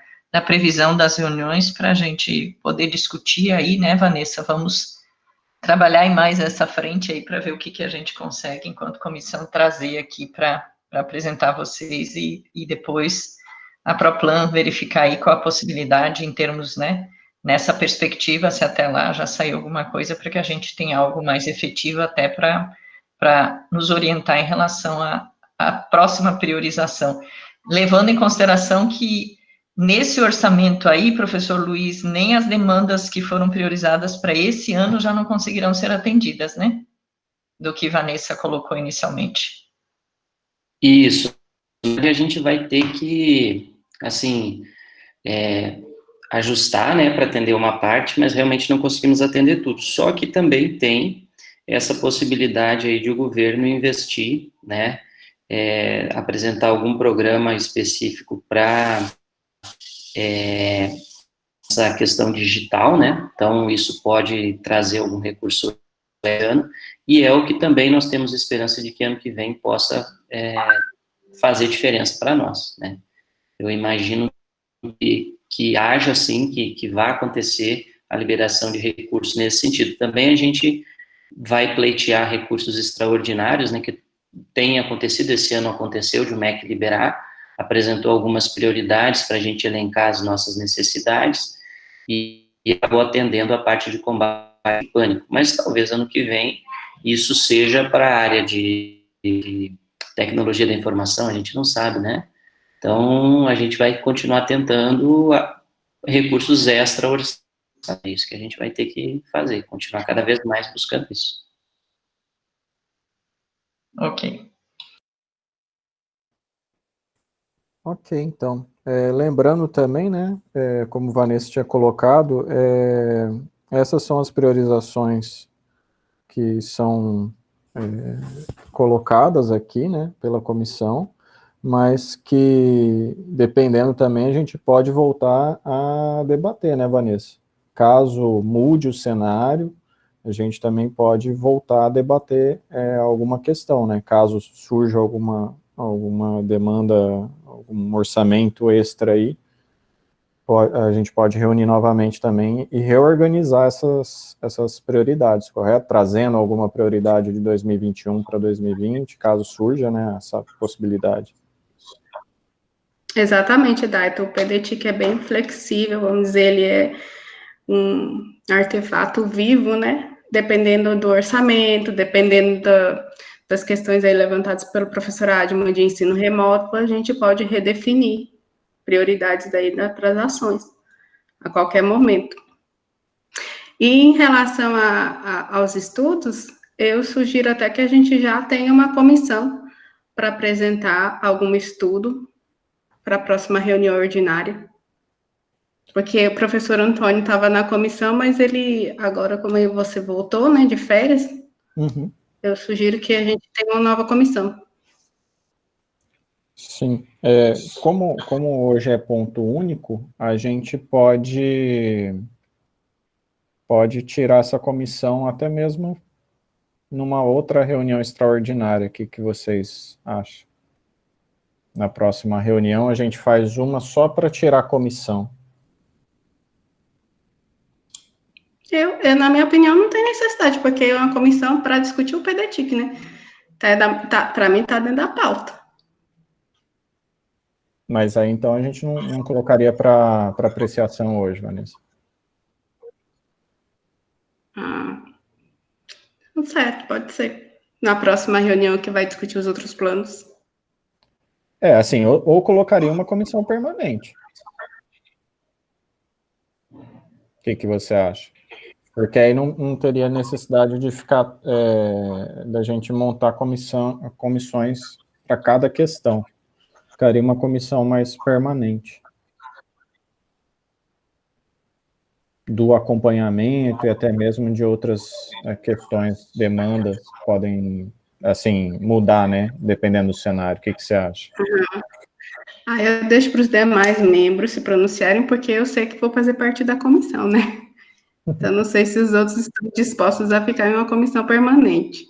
Speaker 3: previsão das reuniões para a gente poder discutir aí, né, Vanessa? Vamos trabalhar em mais essa frente aí para ver o que a gente consegue, enquanto comissão, trazer aqui para apresentar a vocês e depois a ProPlan verificar aí qual a possibilidade em termos, né, nessa perspectiva, se até lá já saiu alguma coisa, para que a gente tenha algo mais efetivo até para nos orientar em relação à próxima priorização, levando em consideração que nesse orçamento aí, professor Luiz, nem as demandas que foram priorizadas para esse ano já não conseguirão ser atendidas, né? Do que Vanessa colocou inicialmente.
Speaker 13: Isso. A gente vai ter que, assim, ajustar, né, para atender uma parte, mas realmente não conseguimos atender tudo. Só que também tem essa possibilidade aí de o governo investir, né, apresentar algum programa específico para essa questão digital, né? Então, isso pode trazer algum recurso ano, e é o que também nós temos esperança de que ano que vem possa fazer diferença para nós, né? Eu imagino que haja, sim, que vá acontecer a liberação de recursos nesse sentido. Também a gente vai pleitear recursos extraordinários, né, que tem acontecido, esse ano aconteceu, de o MEC liberar, apresentou algumas prioridades para a gente elencar as nossas necessidades e acabou atendendo a parte de combate ao pânico. Mas talvez ano que vem isso seja para a área de tecnologia da informação, a gente não sabe, né? Então, a gente vai continuar tentando recursos extra-orçamentários. É isso que a gente vai ter que fazer, continuar cada vez mais buscando isso.
Speaker 3: Ok.
Speaker 1: Ok, então. Lembrando também, né, como Vanessa tinha colocado, essas são as priorizações que são colocadas aqui, né, pela comissão, mas que, dependendo também, a gente pode voltar a debater, né, Vanessa? Caso mude o cenário, a gente também pode voltar a debater alguma questão, né? Caso surja alguma demanda, algum orçamento extra aí, a gente pode reunir novamente também e reorganizar essas prioridades, correto? Trazendo alguma prioridade de 2021 para 2020, caso surja, né, essa possibilidade.
Speaker 2: Exatamente, Daito. O PDTIC é bem flexível, vamos dizer, ele é um artefato vivo, né? Dependendo do orçamento, dependendo das questões aí levantadas pelo professor Adman de ensino remoto, a gente pode redefinir prioridades daí das ações a qualquer momento. E em relação aos estudos, eu sugiro até que a gente já tenha uma comissão para apresentar algum estudo para a próxima reunião ordinária. Porque o professor Antônio estava na comissão, mas ele, agora, como você voltou, né, de férias, eu sugiro que a gente tenha uma nova comissão.
Speaker 1: Sim. Como hoje é ponto único, a gente pode tirar essa comissão até mesmo numa outra reunião extraordinária. O que vocês acham? Na próxima reunião, a gente faz uma só para tirar a comissão.
Speaker 2: Na minha opinião, não tem necessidade, porque é uma comissão para discutir o PDTIC, né? Para mim, está dentro da pauta.
Speaker 1: Mas aí, então, a gente não colocaria para apreciação hoje, Vanessa.
Speaker 2: Certo, pode ser. Na próxima reunião que vai discutir os outros planos.
Speaker 1: Assim, ou colocaria uma comissão permanente. O que você acha? Porque aí não teria necessidade de ficar, da gente montar comissões para cada questão. Ficaria uma comissão mais permanente. Do acompanhamento e até mesmo de outras questões, demandas, podem, assim, mudar, né? Dependendo do cenário. O que você acha?
Speaker 2: Eu deixo para os demais membros se pronunciarem, porque eu sei que vou fazer parte da comissão, né? Então, não sei se os outros estão dispostos a ficar em uma comissão permanente.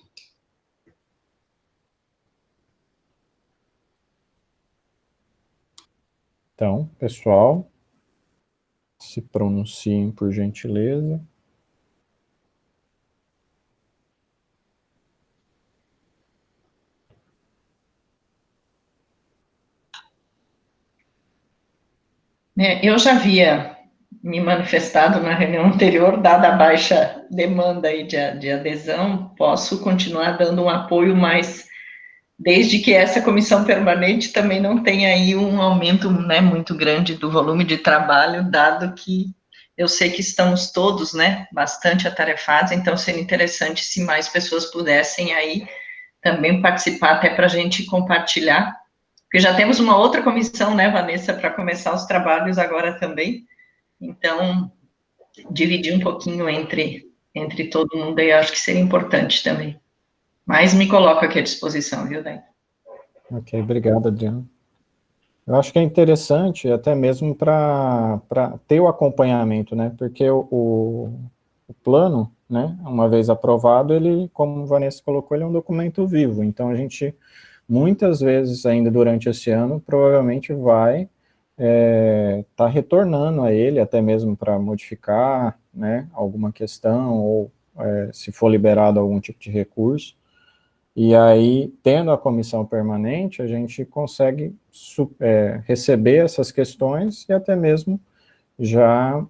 Speaker 1: Então, pessoal, se pronunciem, por gentileza.
Speaker 3: Eu já havia me manifestado na reunião anterior, dada a baixa demanda aí de adesão, posso continuar dando um apoio, mas desde que essa comissão permanente também não tenha aí um aumento, né, muito grande do volume de trabalho, dado que eu sei que estamos todos, né, bastante atarefados, então seria interessante se mais pessoas pudessem aí também participar, até para a gente compartilhar, porque já temos uma outra comissão, né, Vanessa, para começar os trabalhos agora também, então, dividir um pouquinho entre todo mundo aí, acho que seria importante também. Mas me coloco aqui à disposição, viu, Dai?
Speaker 1: Ok, obrigado, Adriano. Eu acho que é interessante, até mesmo para ter o acompanhamento, né? Porque o plano, né, uma vez aprovado, ele, como a Vanessa colocou, ele é um documento vivo. Então, a gente, muitas vezes, ainda durante esse ano, provavelmente vai tá retornando a ele, até mesmo para modificar, né, alguma questão, ou se for liberado algum tipo de recurso. E aí, tendo a comissão permanente, a gente consegue receber essas questões e até mesmo já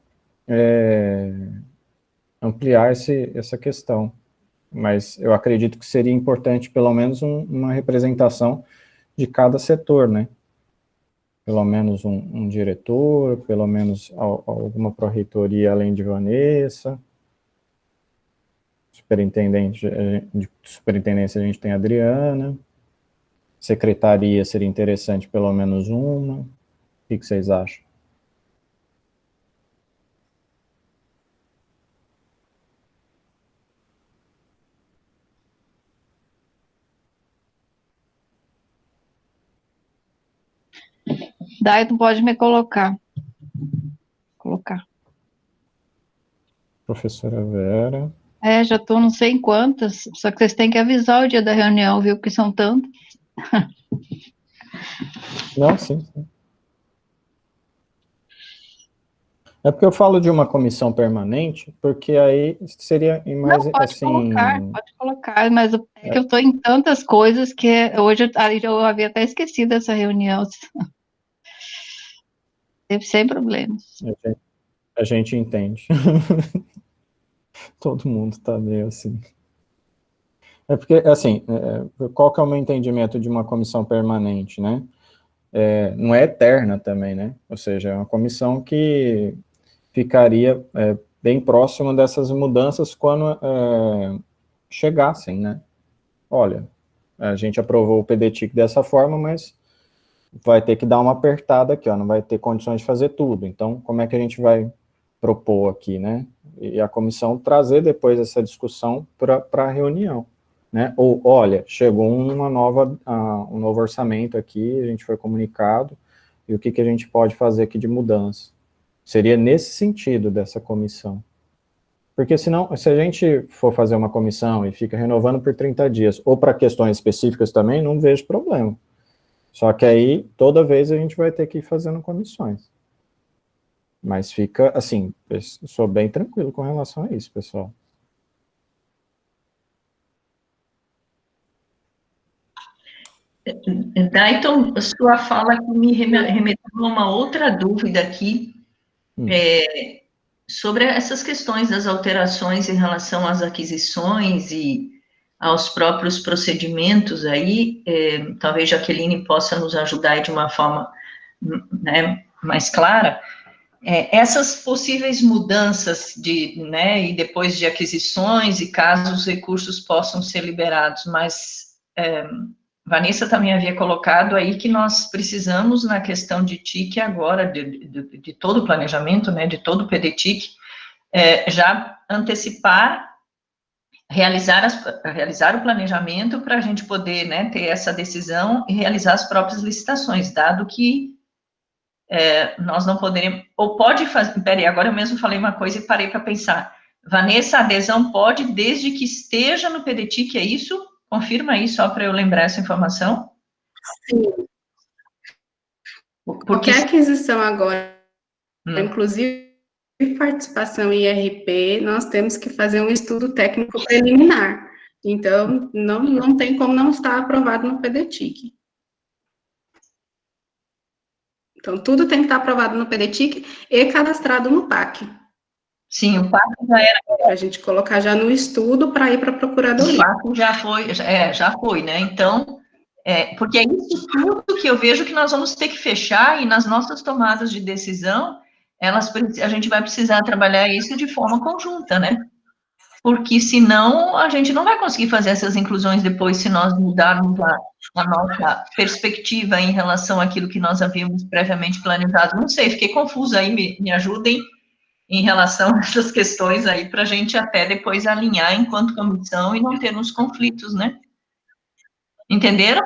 Speaker 1: ampliar essa questão. Mas eu acredito que seria importante, pelo menos, uma representação de cada setor, né? Pelo menos um diretor, pelo menos alguma pró-reitoria além de Vanessa. De superintendência a gente tem a Adriana. Secretaria seria interessante pelo menos uma. O que vocês acham?
Speaker 7: Daí tu pode me colocar.
Speaker 1: Professora Vera.
Speaker 7: Já estou não sei em quantas, só que vocês têm que avisar o dia da reunião, viu, porque são tantos.
Speaker 1: Não, sim. É porque eu falo de uma comissão permanente, porque aí seria mais,
Speaker 7: Não, pode
Speaker 1: assim...
Speaker 7: colocar, mas é que eu estou em tantas coisas que hoje eu havia até esquecido essa reunião. Sem problemas.
Speaker 1: A gente entende. Todo mundo está meio assim. É porque, assim, qual que é o meu entendimento de uma comissão permanente, né? Não é eterna também, né? Ou seja, é uma comissão que ficaria bem próximo dessas mudanças quando chegassem, né? Olha, a gente aprovou o PDTIC dessa forma, mas vai ter que dar uma apertada aqui, ó, não vai ter condições de fazer tudo. Então, como é que a gente vai propor aqui, né? E a comissão trazer depois essa discussão para a reunião, né? Ou, olha, chegou um novo orçamento aqui, a gente foi comunicado, e o que a gente pode fazer aqui de mudança? Seria nesse sentido dessa comissão. Porque senão, se a gente for fazer uma comissão e fica renovando por 30 dias, ou para questões específicas também, não vejo problema. Só que aí, toda vez a gente vai ter que ir fazendo comissões. Mas fica, assim, eu sou bem tranquilo com relação a isso, pessoal.
Speaker 3: Dayton, a sua fala me remeteu a uma outra dúvida aqui, sobre essas questões das alterações em relação às aquisições e aos próprios procedimentos aí, talvez a Jaqueline possa nos ajudar aí de uma forma, né, mais clara. Essas possíveis mudanças e depois de aquisições e caso os recursos possam ser liberados, mas Vanessa também havia colocado aí que nós precisamos, na questão de TIC agora, de todo o planejamento, né, de todo o PDTIC, já antecipar, realizar o planejamento para a gente poder, né, ter essa decisão e realizar as próprias licitações, dado que nós não poderemos, ou pode fazer, peraí, agora eu mesmo falei uma coisa e parei para pensar, Vanessa, a adesão pode, desde que esteja no PDTIC, é isso? Confirma aí, só para eu lembrar essa informação.
Speaker 2: Sim. Qualquer aquisição agora, inclusive participação em IRP, nós temos que fazer um estudo técnico preliminar. Então, não tem como não estar aprovado no PDTIC. Então, tudo tem que estar aprovado no PDTIC e cadastrado no PAC.
Speaker 3: Sim, o PAC já era...
Speaker 2: Para a gente colocar já no estudo para ir para a Procuradoria.
Speaker 3: O PAC já foi, né? Então, porque é isso tudo que eu vejo que nós vamos ter que fechar e nas nossas tomadas de decisão, a gente vai precisar trabalhar isso de forma conjunta, né? Porque senão a gente não vai conseguir fazer essas inclusões depois se nós mudarmos a nossa perspectiva em relação àquilo que nós havíamos previamente planejado. Não sei, fiquei confusa aí, me ajudem em relação a essas questões aí, para a gente até depois alinhar enquanto comissão e não termos conflitos, né? Entenderam?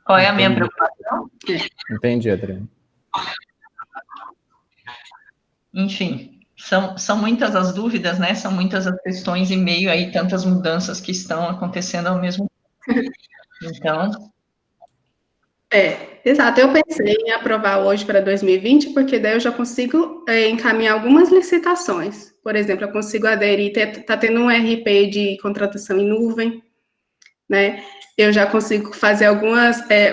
Speaker 3: Qual é a minha preocupação?
Speaker 1: Entendi, Adriana.
Speaker 3: Enfim, são muitas as dúvidas, né? São muitas as questões em meio aí, tantas mudanças que estão acontecendo ao mesmo tempo. Então...
Speaker 2: Exato. Eu pensei em aprovar hoje para 2020, porque daí eu já consigo encaminhar algumas licitações. Por exemplo, eu consigo aderir, está tendo um RP de contratação em nuvem, né? Eu já consigo fazer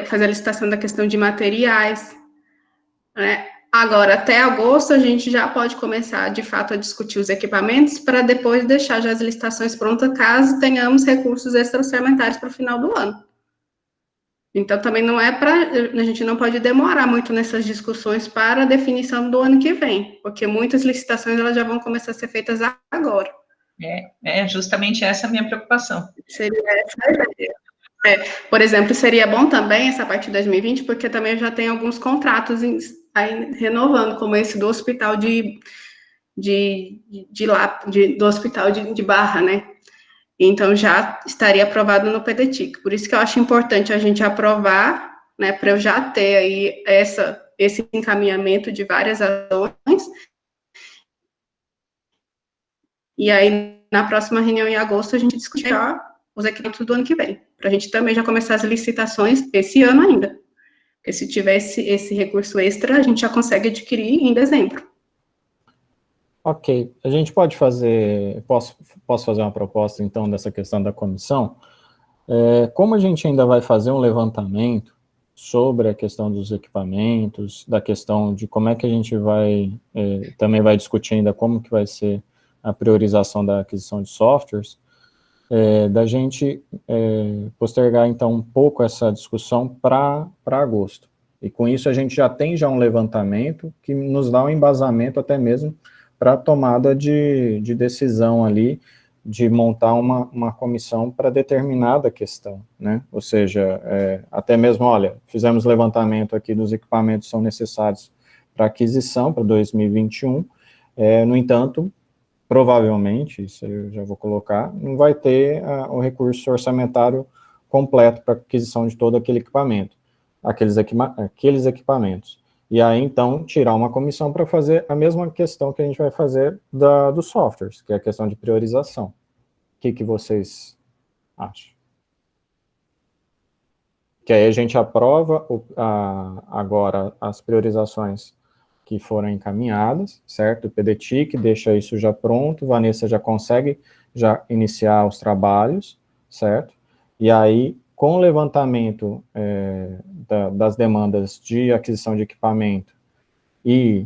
Speaker 2: fazer a licitação da questão de materiais, né? Agora, até agosto, a gente já pode começar, de fato, a discutir os equipamentos para depois deixar já as licitações prontas, caso tenhamos recursos extra-orçamentários para o final do ano. Então, também não é a gente não pode demorar muito nessas discussões para a definição do ano que vem, porque muitas licitações elas já vão começar a ser feitas agora.
Speaker 3: Justamente essa a minha preocupação.
Speaker 2: Seria essa a ideia. Por exemplo, seria bom também essa parte de 2020, porque também já tem alguns contratos aí renovando, como esse do hospital do hospital de Barra, né? Então, já estaria aprovado no PDTIC. Por isso que eu acho importante a gente aprovar, né, para eu já ter aí esse encaminhamento de várias ações. E aí, na próxima reunião em agosto, a gente discutirá os equipamentos do ano que vem, para a gente também já começar as licitações esse ano ainda. Porque se tiver esse recurso extra, a gente já consegue adquirir em dezembro.
Speaker 1: Ok, a gente pode fazer, posso fazer uma proposta, então, dessa questão da comissão? Como a gente ainda vai fazer um levantamento sobre a questão dos equipamentos, da questão de como é que a gente vai, também vai discutir ainda como que vai ser a priorização da aquisição de softwares, da gente postergar, então, um pouco essa discussão para agosto. E com isso a gente já tem um levantamento que nos dá um embasamento até mesmo para a tomada de decisão ali, de montar uma comissão para determinada questão, né? Ou seja, até mesmo, olha, fizemos levantamento aqui dos equipamentos que são necessários para aquisição para 2021, no entanto, provavelmente, isso eu já vou colocar, não vai ter o recurso orçamentário completo para aquisição de todo aquele equipamento, aqueles equipamentos. E aí, então, tirar uma comissão para fazer a mesma questão que a gente vai fazer dos softwares, que é a questão de priorização. O que vocês acham? Que aí a gente aprova agora as priorizações que foram encaminhadas, certo? O PDTIC deixa isso já pronto, Vanessa já consegue já iniciar os trabalhos, certo? E aí, com o levantamento das demandas de aquisição de equipamento e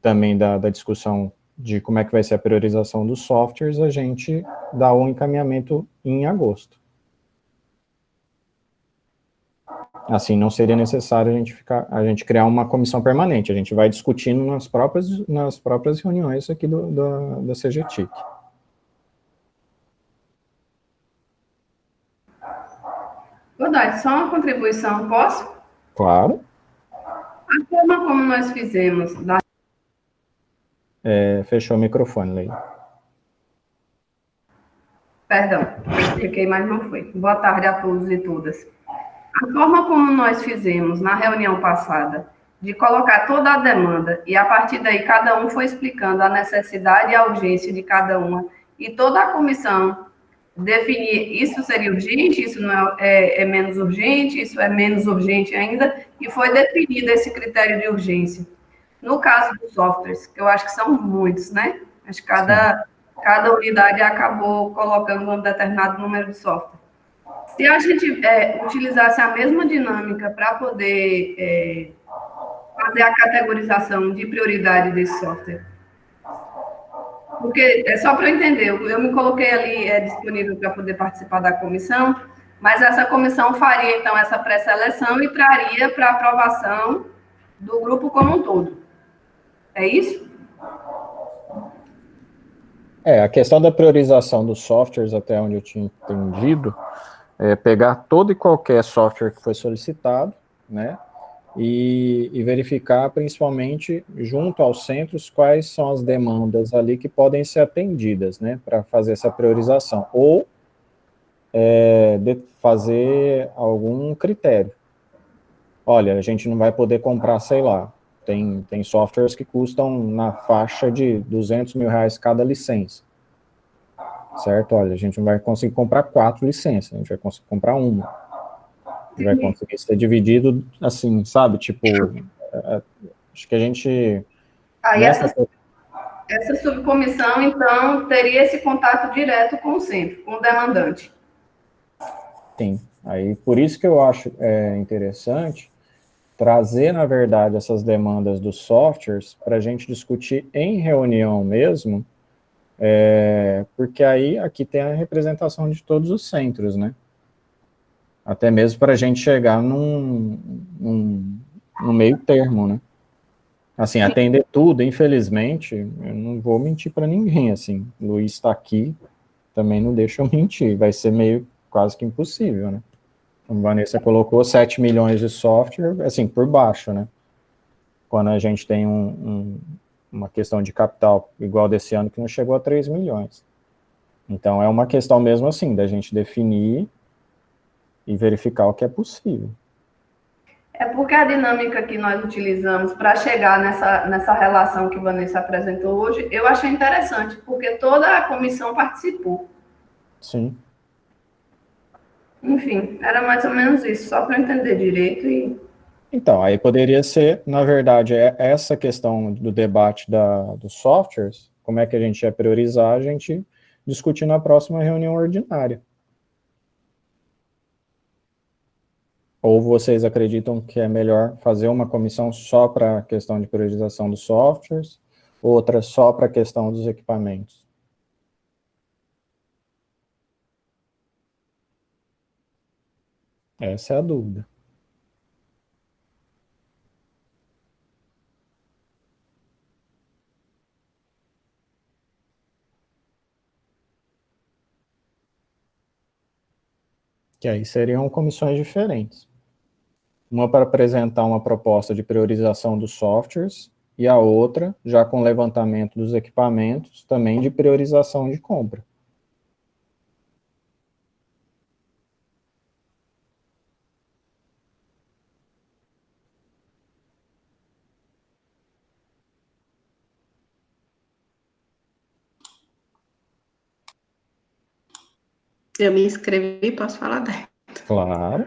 Speaker 1: também da discussão de como é que vai ser a priorização dos softwares, a gente dá um encaminhamento em agosto. Assim, não seria necessário a gente criar uma comissão permanente, a gente vai discutindo nas próprias reuniões aqui da CGTIC.
Speaker 2: Verdade, só uma contribuição, posso?
Speaker 1: Claro.
Speaker 2: A forma como nós fizemos...
Speaker 1: Fechou o microfone, Leila.
Speaker 2: Perdão, expliquei, mas não foi. Boa tarde a todos e todas. A forma como nós fizemos na reunião passada, de colocar toda a demanda, e a partir daí cada um foi explicando a necessidade e a urgência de cada uma, e toda a comissão definir isso seria urgente, isso não é menos urgente, isso é menos urgente ainda, e foi definido esse critério de urgência. No caso dos softwares, que eu acho que são muitos, né? Acho que cada unidade acabou colocando um determinado número de software. Se a gente utilizasse a mesma dinâmica para poder fazer a categorização de prioridade desse software, porque só para eu entender, eu me coloquei ali disponível para poder participar da comissão, mas essa comissão faria, então, essa pré-seleção e traria para aprovação do grupo como um todo. É isso?
Speaker 1: A questão da priorização dos softwares, até onde eu tinha entendido, pegar todo e qualquer software que foi solicitado, né, e verificar, principalmente, junto aos centros, quais são as demandas ali que podem ser atendidas, né, para fazer essa priorização, ou fazer algum critério. Olha, a gente não vai poder comprar, sei lá, tem softwares que custam na faixa de R$200 mil cada licença, certo? Olha, a gente não vai conseguir comprar 4 licenças, a gente vai conseguir comprar uma. Vai conseguir ser dividido, assim, sabe? Tipo, acho que a gente...
Speaker 2: Aí essa subcomissão, então, teria esse contato direto com o centro, com o demandante.
Speaker 1: Sim. Aí, por isso que eu acho interessante trazer, na verdade, essas demandas dos softwares para a gente discutir em reunião mesmo, porque aí aqui tem a representação de todos os centros, né? Até mesmo para a gente chegar num meio termo, né? Assim, atender tudo, infelizmente, eu não vou mentir para ninguém, assim, o Luiz está aqui, também não deixa eu mentir, vai ser meio quase que impossível, né? Como a Vanessa colocou, 7 milhões de software, assim, por baixo, né? Quando a gente tem uma questão de capital igual desse ano, que não chegou a 3 milhões. Então, é uma questão mesmo assim, da gente definir e verificar o que é possível.
Speaker 2: É porque a dinâmica que nós utilizamos para chegar nessa relação que a Vanessa apresentou hoje, eu achei interessante, porque toda a comissão participou.
Speaker 1: Sim.
Speaker 2: Enfim, era mais ou menos isso, só para eu entender direito.
Speaker 1: Então, aí poderia ser, na verdade, essa questão do debate dos softwares, como é que a gente ia priorizar, a gente discutir na próxima reunião ordinária. Ou vocês acreditam que é melhor fazer uma comissão só para a questão de priorização dos softwares, outra só para a questão dos equipamentos? Essa é a dúvida. Que aí seriam comissões diferentes. Uma para apresentar uma proposta de priorização dos softwares e a outra, já com levantamento dos equipamentos, também de priorização de compra.
Speaker 2: Eu me inscrevi, posso falar dela.
Speaker 1: Claro.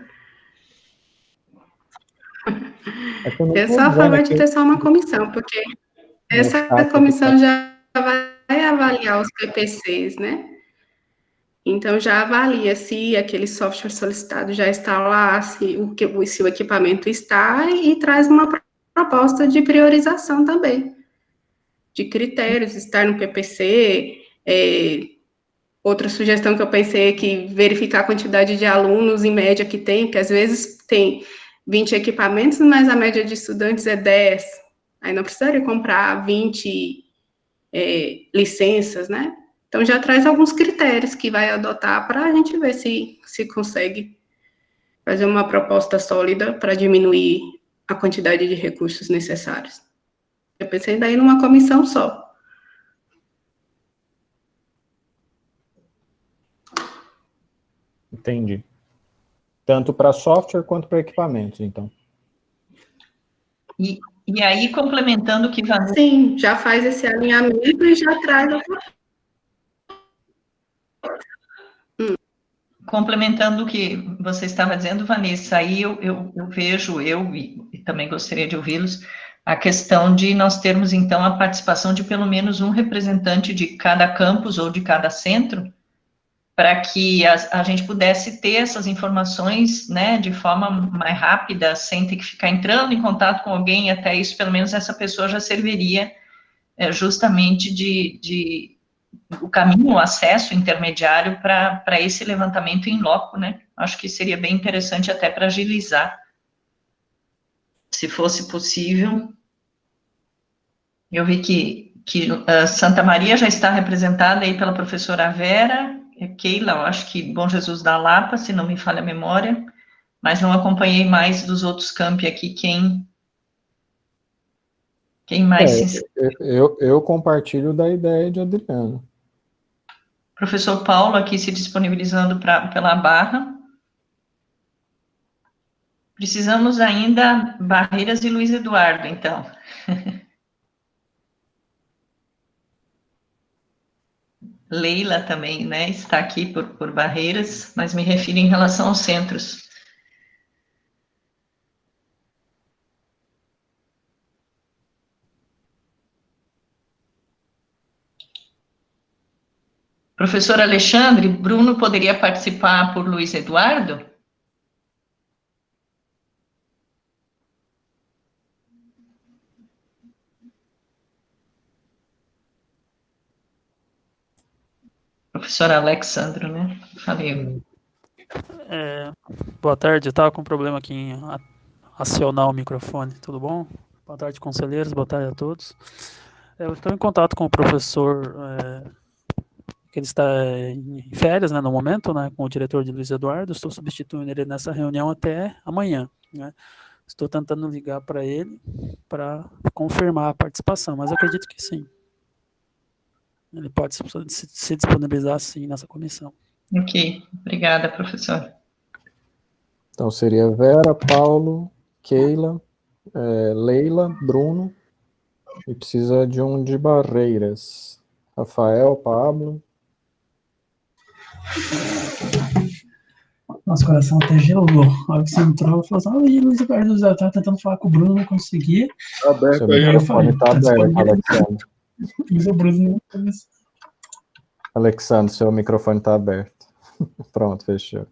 Speaker 2: Eu sou a favor de ter só uma comissão, porque essa comissão já vai avaliar os PPCs, né? Então, já avalia se aquele software solicitado já está lá, se o equipamento está, e traz uma proposta de priorização também, de critérios, estar no PPC. Outra sugestão que eu pensei é que verificar a quantidade de alunos, em média, que tem, porque às vezes tem 20 equipamentos, mas a média de estudantes é 10. Aí não precisaria comprar 20 licenças, né? Então, já traz alguns critérios que vai adotar para a gente ver se consegue fazer uma proposta sólida para diminuir a quantidade de recursos necessários. Eu pensei daí numa comissão só.
Speaker 1: Entendi. Tanto para software quanto para equipamentos, então.
Speaker 3: E aí, complementando o que Vanessa...
Speaker 2: Sim, já faz esse alinhamento e já traz...
Speaker 3: Complementando o que você estava dizendo, Vanessa, aí eu vejo, e também gostaria de ouvi-los, a questão de nós termos, então, a participação de pelo menos um representante de cada campus ou de cada centro, para que a gente pudesse ter essas informações, né, de forma mais rápida, sem ter que ficar entrando em contato com alguém, até isso, pelo menos, essa pessoa já serviria justamente o caminho, o acesso intermediário para esse levantamento em loco, né? Acho que seria bem interessante até para agilizar, se fosse possível. Eu vi que Santa Maria já está representada aí pela professora Vera, Keila, eu acho que Bom Jesus da Lapa, se não me falha a memória, mas não acompanhei mais dos outros campi aqui, quem mais se inscreveu.
Speaker 1: Eu compartilho da ideia de Adriano.
Speaker 3: Professor Paulo aqui se disponibilizando pela Barra. Precisamos ainda Barreiras e Luiz Eduardo, então. Leila também, né, está aqui por Barreiras, mas me refiro em relação aos centros. Professor Alexandre, Bruno poderia participar por Luiz Eduardo? Professor Alexandre, né? Falei.
Speaker 14: Boa tarde, eu estava com um problema aqui em acionar o microfone, tudo bom? Boa tarde, conselheiros, boa tarde a todos. Eu estou em contato com o professor, que ele está em férias, né, no momento, né, com o diretor de Luiz Eduardo, estou substituindo ele nessa reunião até amanhã, né? Estou tentando ligar para ele para confirmar a participação, mas eu acredito que sim. Ele pode se disponibilizar, sim, nessa comissão.
Speaker 3: Ok, obrigada, professor.
Speaker 1: Então, seria Vera, Paulo, Keila, Leila, Bruno, e precisa de um de Barreiras. Rafael, Pablo.
Speaker 15: Nosso coração até gelou. A hora que você entrou, falou assim, Luiz Eduardo, eu estava tentando falar com o Bruno, não conseguia.
Speaker 1: Seu microfone está aberto, Alexandre. Alexandre, seu microfone está aberto. Pronto, fechou.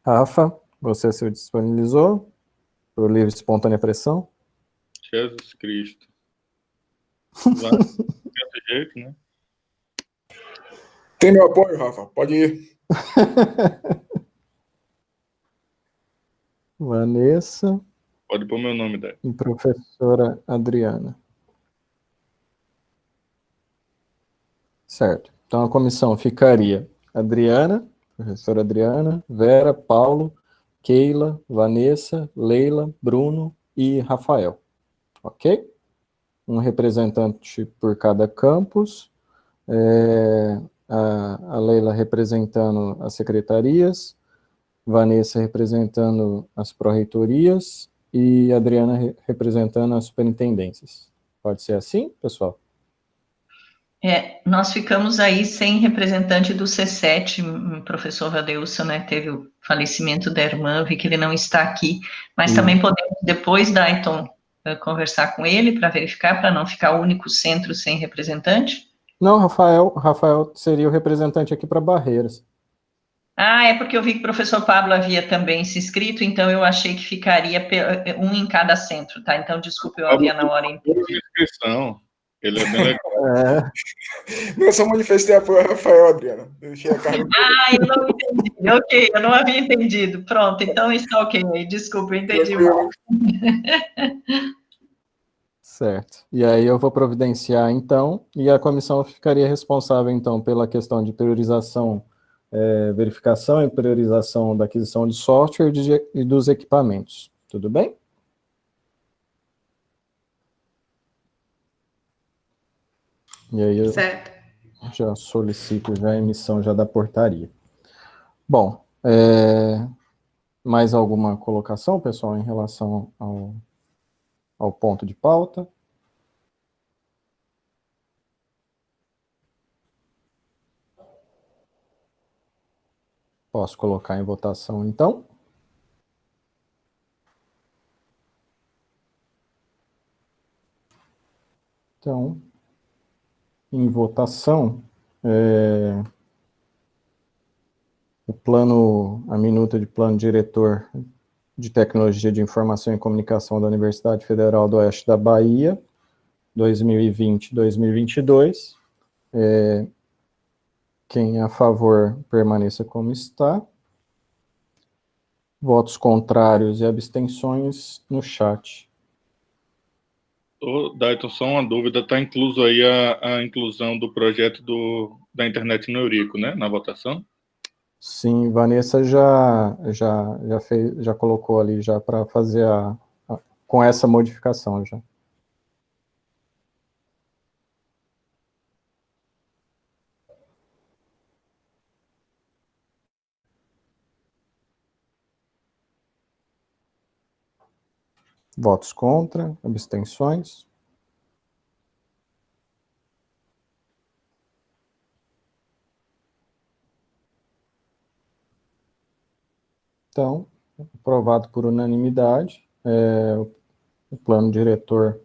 Speaker 1: Rafa, você se disponibilizou para o livre espontânea pressão?
Speaker 4: Jesus Cristo. Vai, desse jeito, né?
Speaker 8: Tem meu apoio, Rafa, pode ir.
Speaker 1: Vanessa.
Speaker 4: Pode pôr meu nome daí.
Speaker 1: E professora Adriana. Certo. Então a comissão ficaria Adriana, professora Adriana, Vera, Paulo, Keila, Vanessa, Leila, Bruno e Rafael. Ok? Um representante por cada campus. A Leila representando as secretarias, Vanessa representando as pró-reitorias e a Adriana representando as superintendências. Pode ser assim, pessoal?
Speaker 3: Nós ficamos aí sem representante do C7, o professor Vadeilson, né, teve o falecimento da irmã, vi que ele não está aqui, mas também podemos, depois, Dayton, conversar com ele para verificar, para não ficar o único centro sem representante?
Speaker 1: Não, Rafael seria o representante aqui para Barreiras.
Speaker 3: É porque eu vi que o professor Pablo havia também se inscrito, então eu achei que ficaria um em cada centro, tá? Então, desculpa, eu havia na hora entendido.
Speaker 4: Ele é bem legal.
Speaker 8: Eu só manifestei apoio ao Rafael, Adriana. Deixei a carga.
Speaker 3: Eu não entendi. Ok, eu não havia entendido. Pronto, então está ok. Desculpa, eu entendi mal.
Speaker 1: Certo. E aí eu vou providenciar, então, e a comissão ficaria responsável, então, pela questão de priorização, verificação e priorização da aquisição de software e dos equipamentos. Tudo bem? E aí eu já solicito já a emissão já da portaria. Bom, mais alguma colocação, pessoal, em relação ao ponto de pauta? Posso colocar em votação, então? Então, em votação, a minuta de plano diretor de Tecnologia de Informação e Comunicação da Universidade Federal do Oeste da Bahia, 2020-2022. Quem é a favor, permaneça como está. Votos contrários e abstenções no chat.
Speaker 4: Dayton, só uma dúvida, está incluso aí a inclusão do projeto da internet no Eurico, né, na votação?
Speaker 1: Sim, Vanessa já colocou ali já para fazer com essa modificação já. Votos contra, abstenções. Então, aprovado por unanimidade, o plano diretor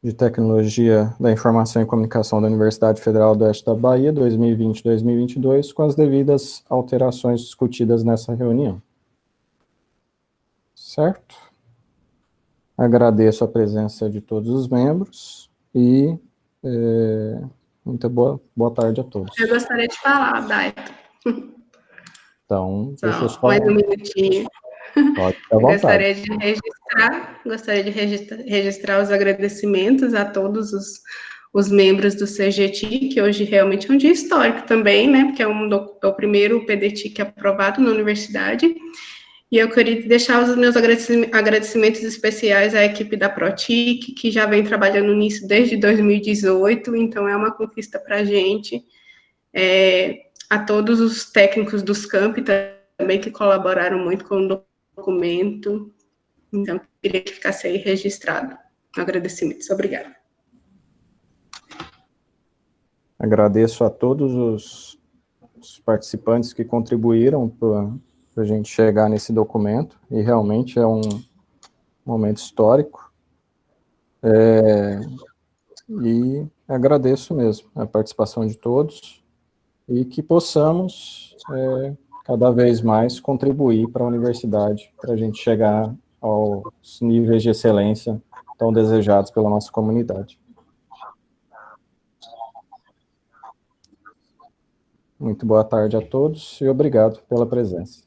Speaker 1: de Tecnologia da Informação e Comunicação da Universidade Federal do Oeste da Bahia, 2020-2022, com as devidas alterações discutidas nessa reunião. Certo? Agradeço a presença de todos os membros e muito boa tarde a todos.
Speaker 2: Eu gostaria de falar, Dayton.
Speaker 1: Então, deixa eu só...
Speaker 2: Mais um minutinho.
Speaker 1: Pode ficar à vontade.
Speaker 2: Gostaria de registrar os agradecimentos a todos os membros do CGT, que hoje realmente é um dia histórico também, né, porque é o primeiro PDTIC aprovado na universidade. E eu queria deixar os meus agradecimentos especiais à equipe da ProTIC, que já vem trabalhando nisso desde 2018, então é uma conquista para a gente. A todos os técnicos dos campi também, que colaboraram muito com o documento. Então, queria que ficasse aí registrado. Agradecimentos. Obrigada.
Speaker 1: Agradeço a todos os participantes que contribuíram para a gente chegar nesse documento, e realmente é um momento histórico. E agradeço mesmo a participação de todos e que possamos cada vez mais contribuir para a universidade, para a gente chegar aos níveis de excelência tão desejados pela nossa comunidade. Muito boa tarde a todos e obrigado pela presença.